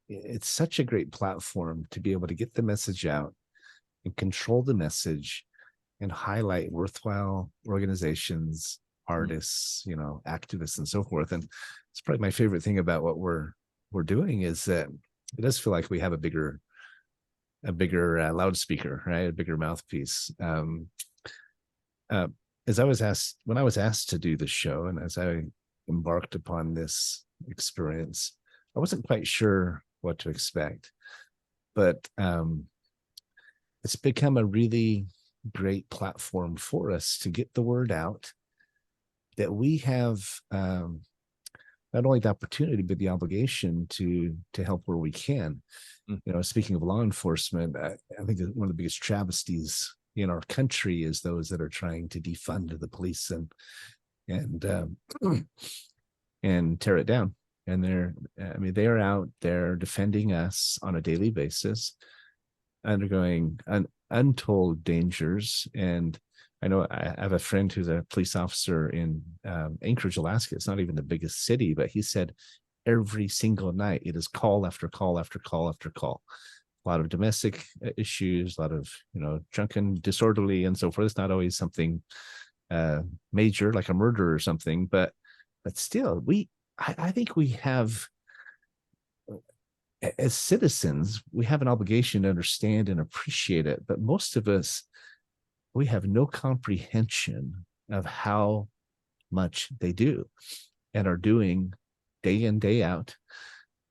It's such a great platform to be able to get the message out and control the message and highlight worthwhile organizations, artists, activists, and so forth. And it's probably my favorite thing about what we're doing is that it does feel like we have a bigger loudspeaker, right? A bigger mouthpiece. When I was asked to do the show, and as I embarked upon this experience, I wasn't quite sure what to expect, but it's become a really great platform for us to get the word out that we have not only the opportunity but the obligation to help where we can. Speaking of law enforcement, I think that one of the biggest travesties in our country is those that are trying to defund the police and tear it down. And they are out there defending us on a daily basis, undergoing untold dangers. And I know I have a friend who's a police officer in Anchorage, Alaska. It's not even the biggest city, but he said every single night it is call after call after call after call. A lot of domestic issues, a lot of drunken, disorderly, and so forth. It's not always something major like a murder or something, but still, I think we have, as citizens, we have an obligation to understand and appreciate it. But most of us, we have no comprehension of how much they do and are doing day in, day out.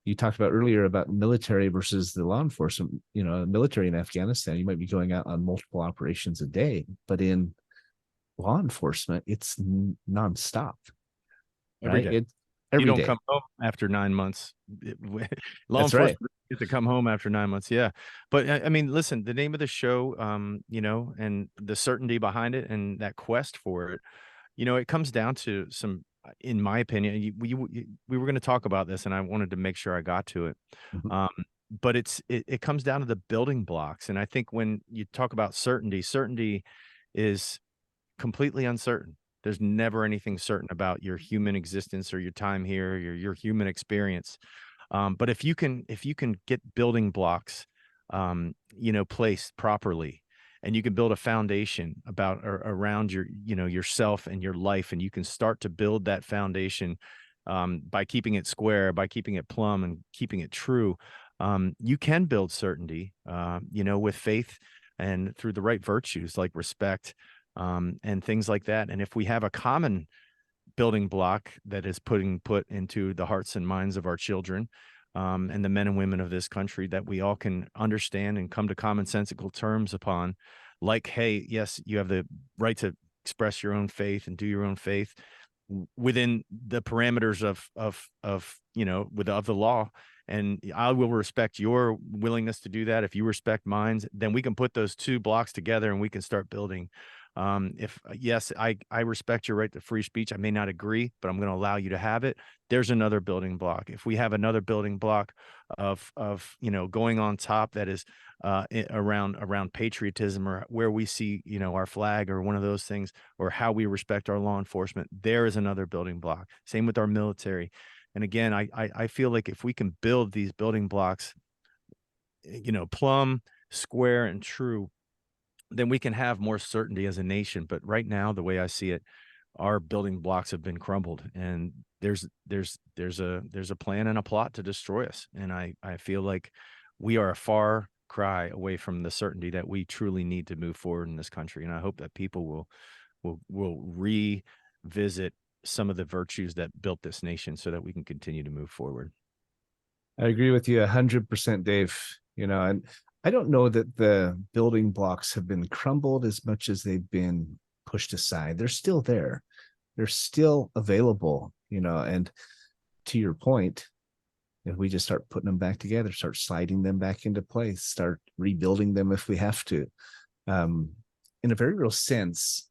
You talked about earlier about military versus the law enforcement. Military in Afghanistan, you might be going out on multiple operations a day, but in law enforcement, it's nonstop. Every day. You don't come home after 9 months. Law enforcement get to come home after 9 months. Yeah. But I mean, listen, the name of the show, and the certainty behind it and that quest for it, it comes down to some, in my opinion, we were going to talk about this and I wanted to make sure I got to it. But it comes down to the building blocks. And I think when you talk about certainty is completely uncertain. There's never anything certain about your human existence or your time here, your human experience. But if you can get building blocks, placed properly, and you can build a foundation around yourself and your life, and you can start to build that foundation by keeping it square, by keeping it plumb, and keeping it true. You can build certainty, with faith and through the right virtues like respect. And things like that. And if we have a common building block that is put into the hearts and minds of our children and the men and women of this country that we all can understand and come to commonsensical terms upon, like, hey, yes, you have the right to express your own faith and do your own faith within the parameters of the law. And I will respect your willingness to do that. If you respect mine, then we can put those two blocks together and we can start building. Yes, I respect your right to free speech. I may not agree, but I'm going to allow you to have it. There's another building block. If we have another building block of going on top, that is around patriotism, or where we see, our flag or one of those things, or how we respect our law enforcement, there is another building block. Same with our military. And again, I feel like if we can build these building blocks, plumb, square, and true, then we can have more certainty as a nation. But right now, the way I see it, our building blocks have been crumbled, and there's a plan and a plot to destroy us. And I feel like we are a far cry away from the certainty that we truly need to move forward in this country. And I hope that people will revisit some of the virtues that built this nation so that we can continue to move forward. I agree with you 100%, Dave. And I don't know that the building blocks have been crumbled as much as they've been pushed aside. They're still there. They're still available, and to your point, if we just start putting them back together, start sliding them back into place, start rebuilding them if we have to. In a very real sense,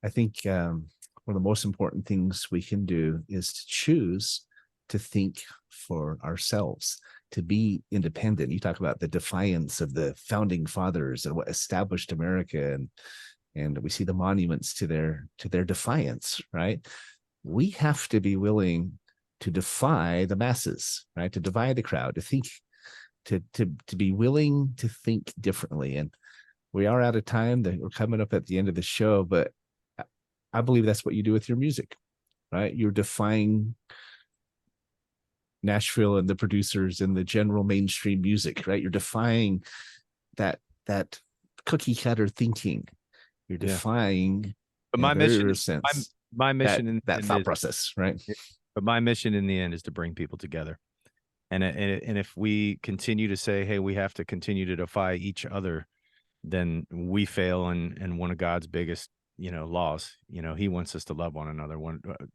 I think one of the most important things we can do is to choose to think for ourselves, to be independent. You talk about the defiance of the founding fathers and what established America, and we see the monuments to their defiance, right? We have to be willing to defy the masses, right? To defy the crowd, to think, to be willing to think differently. And we are out of time. We're coming up at the end of the show, but I believe that's what you do with your music, right? You're defying Nashville and the producers and the general mainstream music, right? You're defying that cookie cutter thinking. You're defying, but my mission is sense, my mission in that thought process, right? But my mission in the end is to bring people together. And if we continue to say, hey, we have to continue to defy each other, then we fail in one of God's biggest laws. He wants us to love one another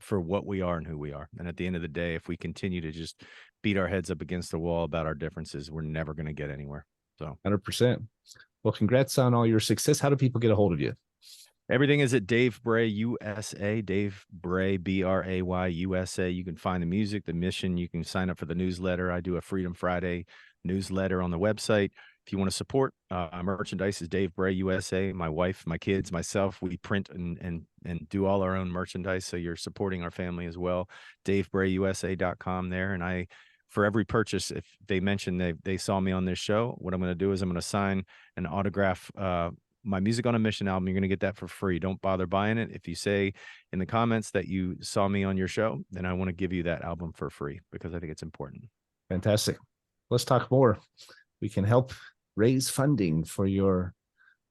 for what we are and who we are. And at the end of the day, if we continue to just beat our heads up against the wall about our differences, we're never going to get anywhere. So 100%. Well, congrats on all your success. How do people get a hold of you? Everything is at Dave Bray USA, Dave Bray, Bray USA. You can find the music, the mission. You can sign up for the newsletter. I do a Freedom Friday newsletter on the website. If you want to support merchandise, is Dave Bray USA. My wife, my kids, myself, we print and do all our own merchandise. So you're supporting our family as well. DaveBrayUSA.com there. And for every purchase, if they mention they saw me on this show, what I'm going to do is I'm going to sign an autograph my Music on a Mission album. You're going to get that for free. Don't bother buying it. If you say in the comments that you saw me on your show, then I want to give you that album for free because I think it's important. Fantastic. Let's talk more. We can help raise funding for your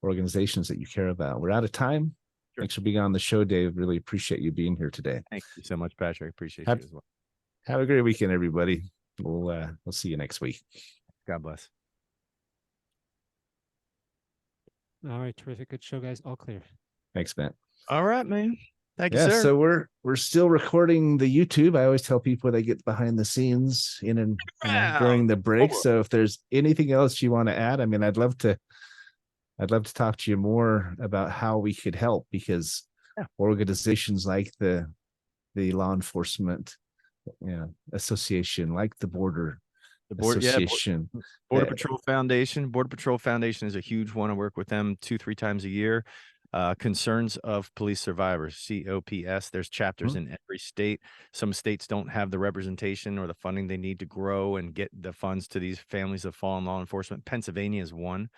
organizations that you care about. We're out of time. Sure. Thanks for being on the show, Dave. Really appreciate you being here today. Thank you so much, Patrick. Appreciate you as well. Have a great weekend, everybody. We'll see you next week. God bless. All right, terrific. Good show, guys. All clear. Thanks, Matt. All right, man. Thank you, sir. So we're still recording the YouTube. I always tell people they get behind the scenes during the break. So if there's anything else you want to add, I mean, I'd love to talk to you more about how we could help, because organizations like the law enforcement association, like the Border Association, Border Patrol Foundation. Border Patrol Foundation is a huge one. I work with them 2-3 times a year. Concerns of Police Survivors, COPS. There's chapters in every state. Some states don't have the representation or the funding they need to grow and get the funds to these families of fallen law enforcement. Pennsylvania is one.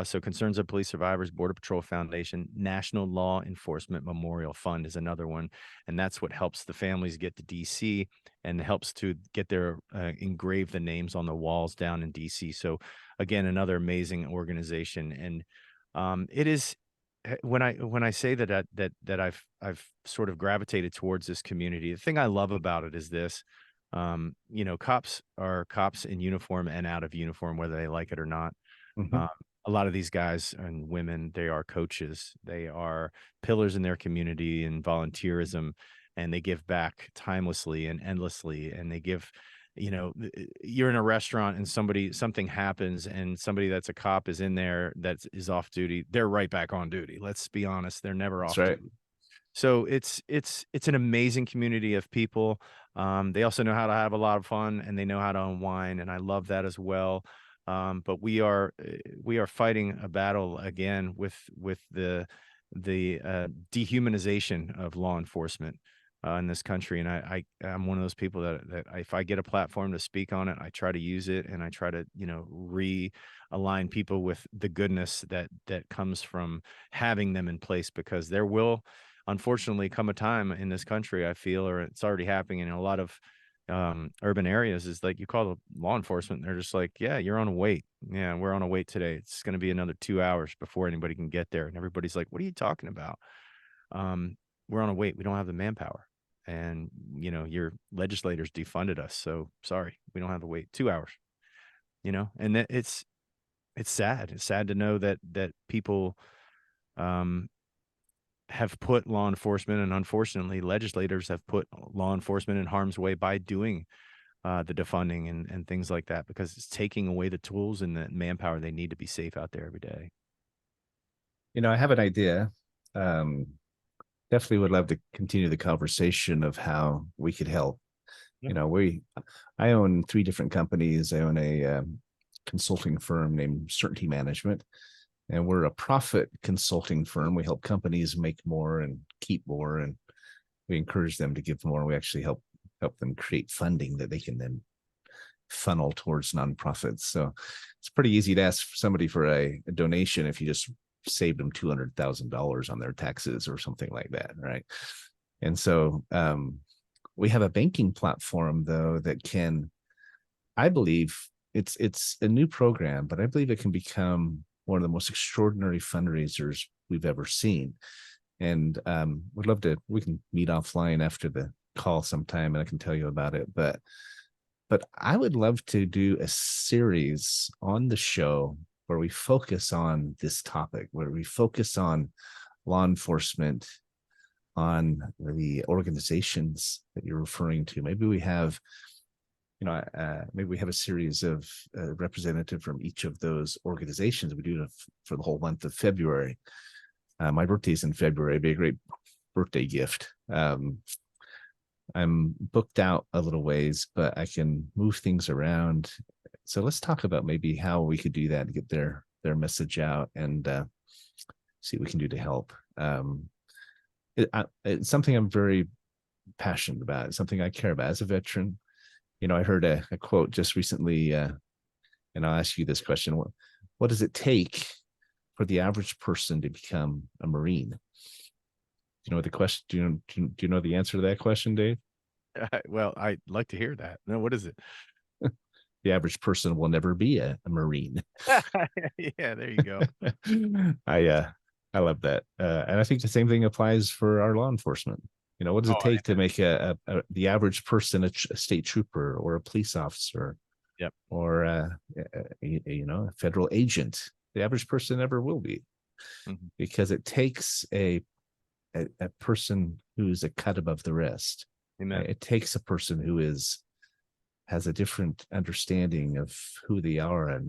So Concerns of Police Survivors, Border Patrol Foundation, National Law Enforcement Memorial Fund is another one. And that's what helps the families get to D.C. and helps to get their engrave the names on the walls down in D.C. So again, another amazing organization. And it is, when I say that I've sort of gravitated towards this community, the thing I love about it is this. Cops are cops in uniform and out of uniform, whether they like it or not. a lot of these guys and women, they are coaches. They are pillars in their community and volunteerism, and they give back timelessly and endlessly. And they give, you're in a restaurant and something happens and somebody that's a cop is in there that is off duty. They're right back on duty. Let's be honest. They're never That's off right. duty. So it's an amazing community of people. They also know how to have a lot of fun and they know how to unwind, and I love that as well. But we are fighting a battle again with the dehumanization of law enforcement in this country, and I'm one of those people that if I get a platform to speak on it, I try to use it, and I try to realign people with the goodness that comes from having them in place, because there will unfortunately come a time in this country, I feel, or it's already happening in a lot of urban areas, is like you call the law enforcement, they're just like, yeah, you're on a wait. Yeah, we're on a wait today. It's going to be another 2 hours before anybody can get there. And everybody's like, what are you talking about? We're on a wait. We don't have the manpower. And, your legislators defunded us. So sorry, we don't have to wait 2 hours, and it's sad. It's sad to know that people, have put law enforcement, and unfortunately legislators have put law enforcement in harm's way by doing the defunding and things like that, because it's taking away the tools and the manpower they need to be safe out there every day. I have an idea. Definitely would love to continue the conversation of how we could help. Yeah. I own 3 different companies. I own a consulting firm named Certainty Management, and we're a profit consulting firm. We help companies make more and keep more, and we encourage them to give more. We actually help them create funding that they can then funnel towards nonprofits. So it's pretty easy to ask somebody for a donation if you just saved them $200,000 on their taxes or something like that, right? And so we have a banking platform, though, that can, I believe, it's a new program, but I believe it can become one of the most extraordinary fundraisers we've ever seen. And would love to, we can meet offline after the call sometime and I can tell you about it. But I would love to do a series on the show where we focus on this topic, where we focus on law enforcement, on the organizations that you're referring to. Maybe we have a series of representative from each of those organizations. We do it for the whole month of February. My birthday's in February. It'd be a great birthday gift. I'm booked out a little ways, but I can move things around. So let's talk about maybe how we could do that to get their message out and see what we can do to help. It's something I'm very passionate about. It's something I care about as a veteran. I heard a quote just recently, and I'll ask you this question. What does it take for the average person to become a Marine? Do you know the question? Do you know the answer to that question, Dave? Well, I'd like to hear that. No, what is it? The average person will never be a Marine. Yeah, there you go. I love that. And I think the same thing applies for our law enforcement. What does it take to make the average person a state trooper or a police officer? Yep. Or a federal agent? The average person never will be, because it takes a person who's a cut above the rest. Amen. It takes a person who has a different understanding of who they are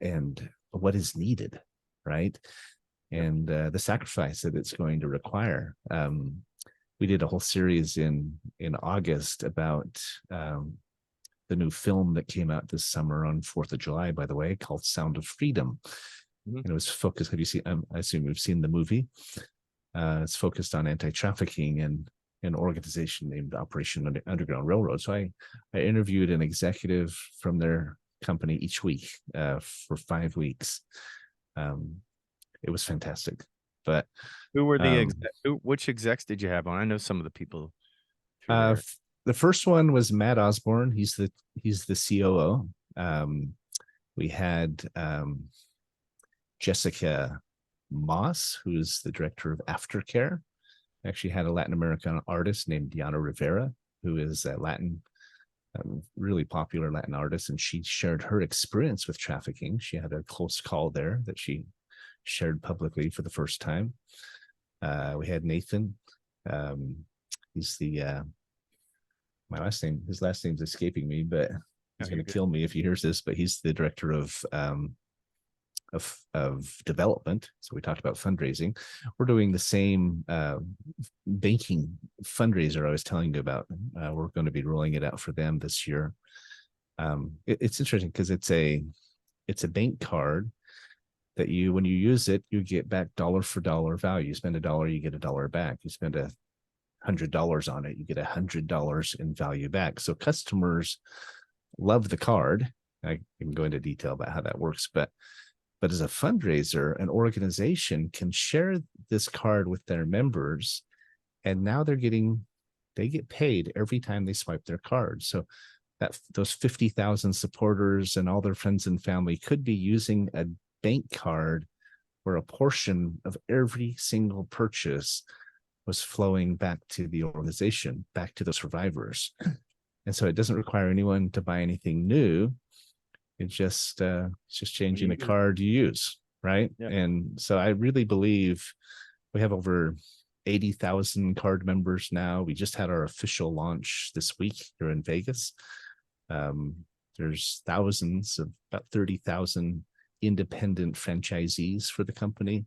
and what is needed, right? And the sacrifice that it's going to require. We did a whole series in August about the new film that came out this summer on 4th of July, by the way, called Sound of Freedom. And it was focused, have you seen, I assume you've seen the movie. It's focused on anti-trafficking and an organization named Operation Underground Railroad. So I interviewed an executive from their company each week for 5 weeks. It was fantastic. But who were the which execs did you have on? I know some of the people. The first one was Matt Osborne. He's the COO. We had Jessica Moss, who is the director of Aftercare. Actually had a Latin American artist named Diana Rivera, who is a Latin really popular Latin artist, and she shared her experience with trafficking. She had a close call there that she shared publicly for the first time. We had Nathan. He's the his last name's escaping me, but he's going to kill me if he hears this. But he's the director of development. So we talked about fundraising. We're doing the same banking fundraiser I was telling you about. We're going to be rolling it out for them this year. It's interesting because it's a bank card that when you use it, you get back dollar for dollar value. You spend $1, you get $1 back. You spend $100 on it, you get $100 in value back. So customers love the card. I can go into detail about how that works, but as a fundraiser, an organization can share this card with their members, and now they get paid every time they swipe their card. So that those 50,000 supporters and all their friends and family could be using a bank card where a portion of every single purchase was flowing back to the organization, back to the survivors. And so it doesn't require anyone to buy anything new. It's just changing the card you use, right? Yeah. And so I really believe we have over 80,000 card members now. We just had our official launch this week here in Vegas. There's thousands of about 30,000 independent franchisees for the company.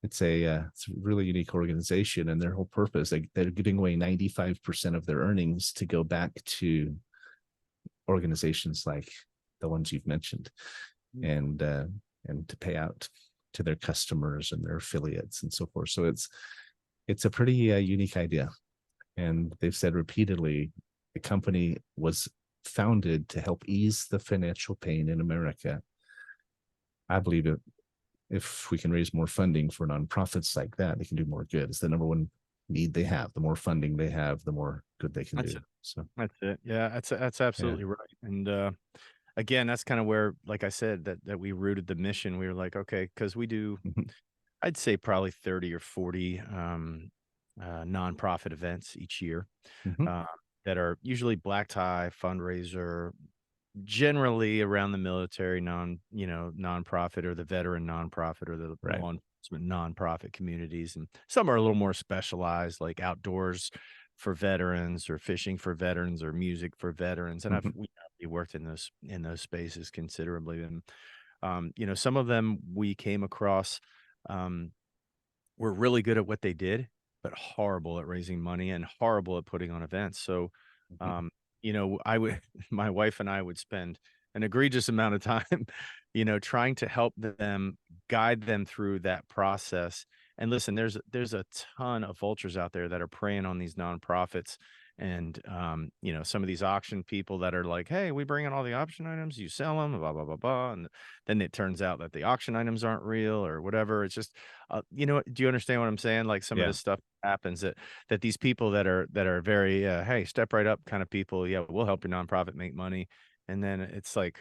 It's a really unique organization, and their whole purpose, they're giving away 95% of their earnings to go back to organizations like the ones you've mentioned, and to pay out to their customers and their affiliates and so forth. So it's a pretty unique idea. And they've said repeatedly, the company was founded to help ease the financial pain in America. I believe it. If we can raise more funding for nonprofits like that, they can do more good. It's the number one need they have. The more funding they have, the more good they can do. So that's it. Yeah, that's absolutely right. And again, that's kind of where, like I said, that we rooted the mission. We were like, okay, because we do, I'd say probably 30 or 40 nonprofit events each year that are usually black tie fundraiser, generally around the military nonprofit or the veteran nonprofit or the law enforcement nonprofit communities. And some are a little more specialized, like outdoors for veterans or fishing for veterans or music for veterans. And we worked in those spaces considerably. And, some of them we came across were really good at what they did, but horrible at raising money and horrible at putting on events. So, my wife and I would spend an egregious amount of time, trying to help them, guide them through that process. And listen, there's a ton of vultures out there that are preying on these nonprofits. And, some of these auction people that are like, hey, we bring in all the auction items, you sell them, blah, blah, blah, blah. And then it turns out that the auction items aren't real or whatever. It's just, do you understand what I'm saying? Like some of this stuff happens that these people that are very, hey, step right up kind of people. Yeah, we'll help your nonprofit make money. And then it's like,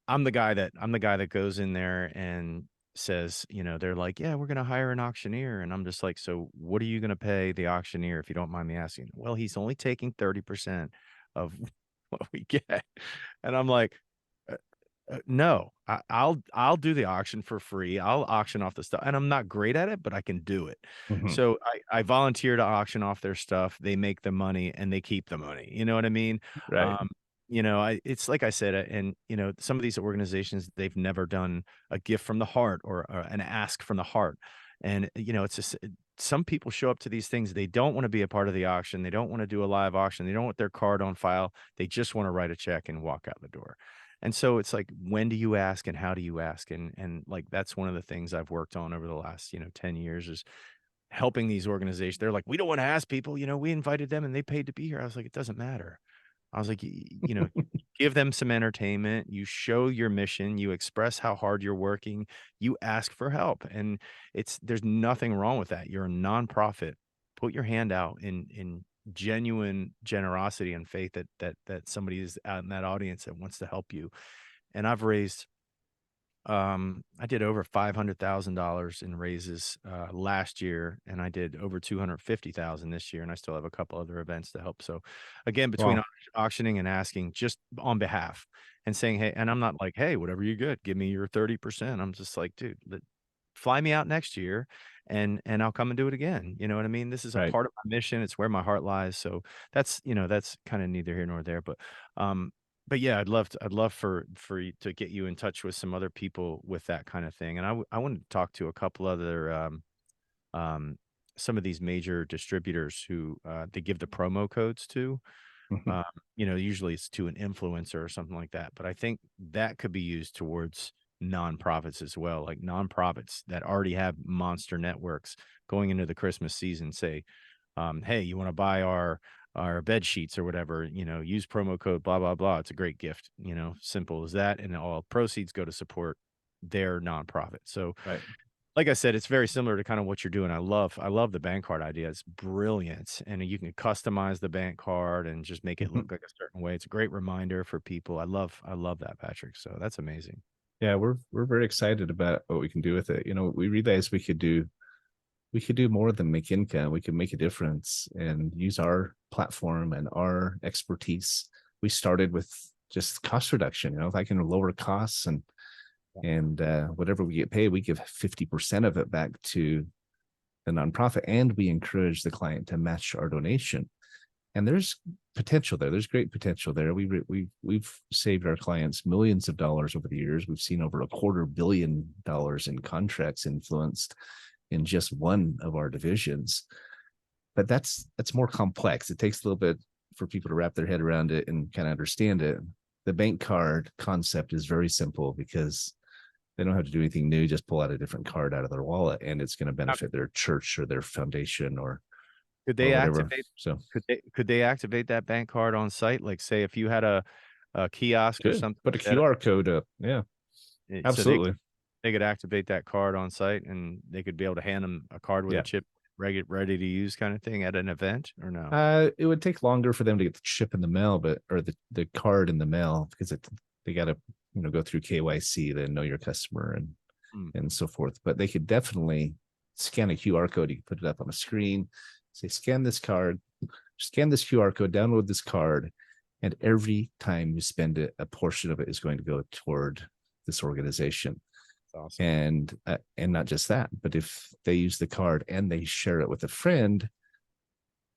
I'm the guy that goes in there and says, they're like, yeah, we're going to hire an auctioneer. And I'm just like, so what are you going to pay the auctioneer, if you don't mind me asking? Well, he's only taking 30% of what we get. And I'm like, no, I'll do the auction for free. I'll auction off the stuff, and I'm not great at it, but I can do it. So I volunteer to auction off their stuff. They make the money and they keep the money. You know what I mean? Right. It's like I said, and some of these organizations, they've never done a gift from the heart or an ask from the heart. And, it's just, some people show up to these things. They don't want to be a part of the auction. They don't want to do a live auction. They don't want their card on file. They just want to write a check and walk out the door. And so it's like, when do you ask and how do you ask? And like, that's one of the things I've worked on over the last, 10 years is helping these organizations. They're like, we don't want to ask people, we invited them and they paid to be here. I was like, it doesn't matter. I was like, give them some entertainment, you show your mission, you express how hard you're working, you ask for help. And there's nothing wrong with that. You're a nonprofit. Put your hand out in genuine generosity and faith that somebody is out in that audience that wants to help you. And I've raised I did over $500,000 in raises last year, and I did over 250,000 this year, and I still have a couple other events to help. So, again, between Wow. auctioning and asking just on behalf and saying, hey, and I'm not like, hey, whatever you get, give me your 30%. I'm just like, dude, fly me out next year, and I'll come and do it again. You know what I mean? This is a Right. part of my mission. It's where my heart lies. So that's kind of neither here nor there. But yeah, I'd love for you to get you in touch with some other people with that kind of thing. And I wanted to talk to a couple other um some of these major distributors who they give the promo codes to. Mhm. Um, usually it's to an influencer or something like that. But I think that could be used towards nonprofits as well, like nonprofits that already have monster networks going into the Christmas season. Say, hey, you want to buy our bed sheets or whatever, use promo code blah blah blah. It's a great gift, simple as that, and all proceeds go to support their nonprofit. So, Right. like I said, it's very similar to kind of what you're doing. I love the bank card idea. It's brilliant, and you can customize the bank card and just make it Mhm. look like a certain way. It's a great reminder for people. I love that, Patrick. So that's amazing. Yeah, we're very excited about what we can do with it. We realized we could do more than make income. We could make a difference and use our platform and our expertise. We started with just cost reduction. If I can lower costs and whatever we get paid, we give 50% of it back to the nonprofit, and we encourage the client to match our donation. And there's potential there. There's great potential there. We've saved our clients millions of dollars over the years. We've seen over $250 million in contracts influenced in just one of our divisions. But that's more complex. It takes a little bit for people to wrap their head around it and kind of understand it. The bank card concept is very simple because they don't have to do anything new, just pull out a different card out of their wallet, and it's going to benefit their church or their foundation Could or they whatever. activate So could they activate that bank card on site? Like, say, if you had a kiosk or good. something Put a like that, QR code up. Yeah, so absolutely. they could activate that card on site, and they could be able to hand them a card with a Yeah. chip, ready to use kind of thing at an event, or no? It would take longer for them to get the chip in the mail, or the card in the mail, because they got to go through KYC, then know your customer Hmm. and so forth. But they could definitely scan a QR code. You can put it up on a screen, say scan this card, scan this QR code, download this card, and every time you spend it, a portion of it is going to go toward this organization. That's awesome. And not just that, but if they use the card and they share it with a friend,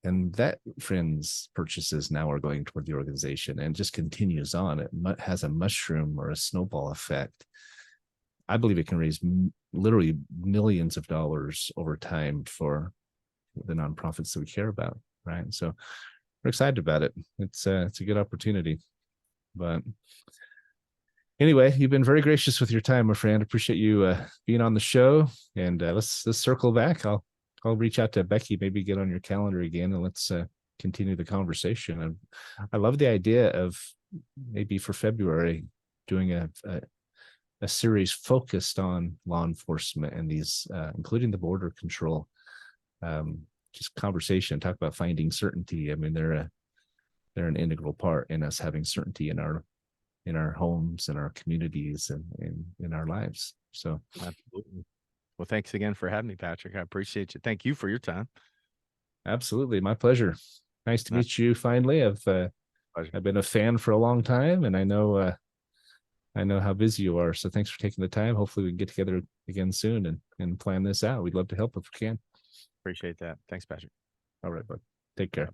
and that friend's purchases now are going toward the organization, and just continues on. It has a mushroom or a snowball effect. I believe it can raise literally millions of dollars over time for the nonprofits that we care about, right? So we're excited about it. It's a good opportunity. But anyway, you've been very gracious with your time, my friend. Appreciate you being on the show. And let's circle back. I'll reach out to Becky, maybe get on your calendar again, and let's continue the conversation. And I love the idea of maybe for February doing a series focused on law enforcement and these, including the border control. Just conversation, talk about finding certainty. I mean, they're an integral part in us having certainty in our homes and our communities and in our lives. So Absolutely. Well, thanks again for having me, Patrick. I appreciate you. Thank you for your time. absolutely, my pleasure. Nice to My meet you finally. pleasure. I've been a fan for a long time, and I know how busy you are. So thanks for taking the time. Hopefully we can get together again soon and plan this out. We'd love to help if we can. Appreciate that. Thanks, Patrick. All right, bud. Take care.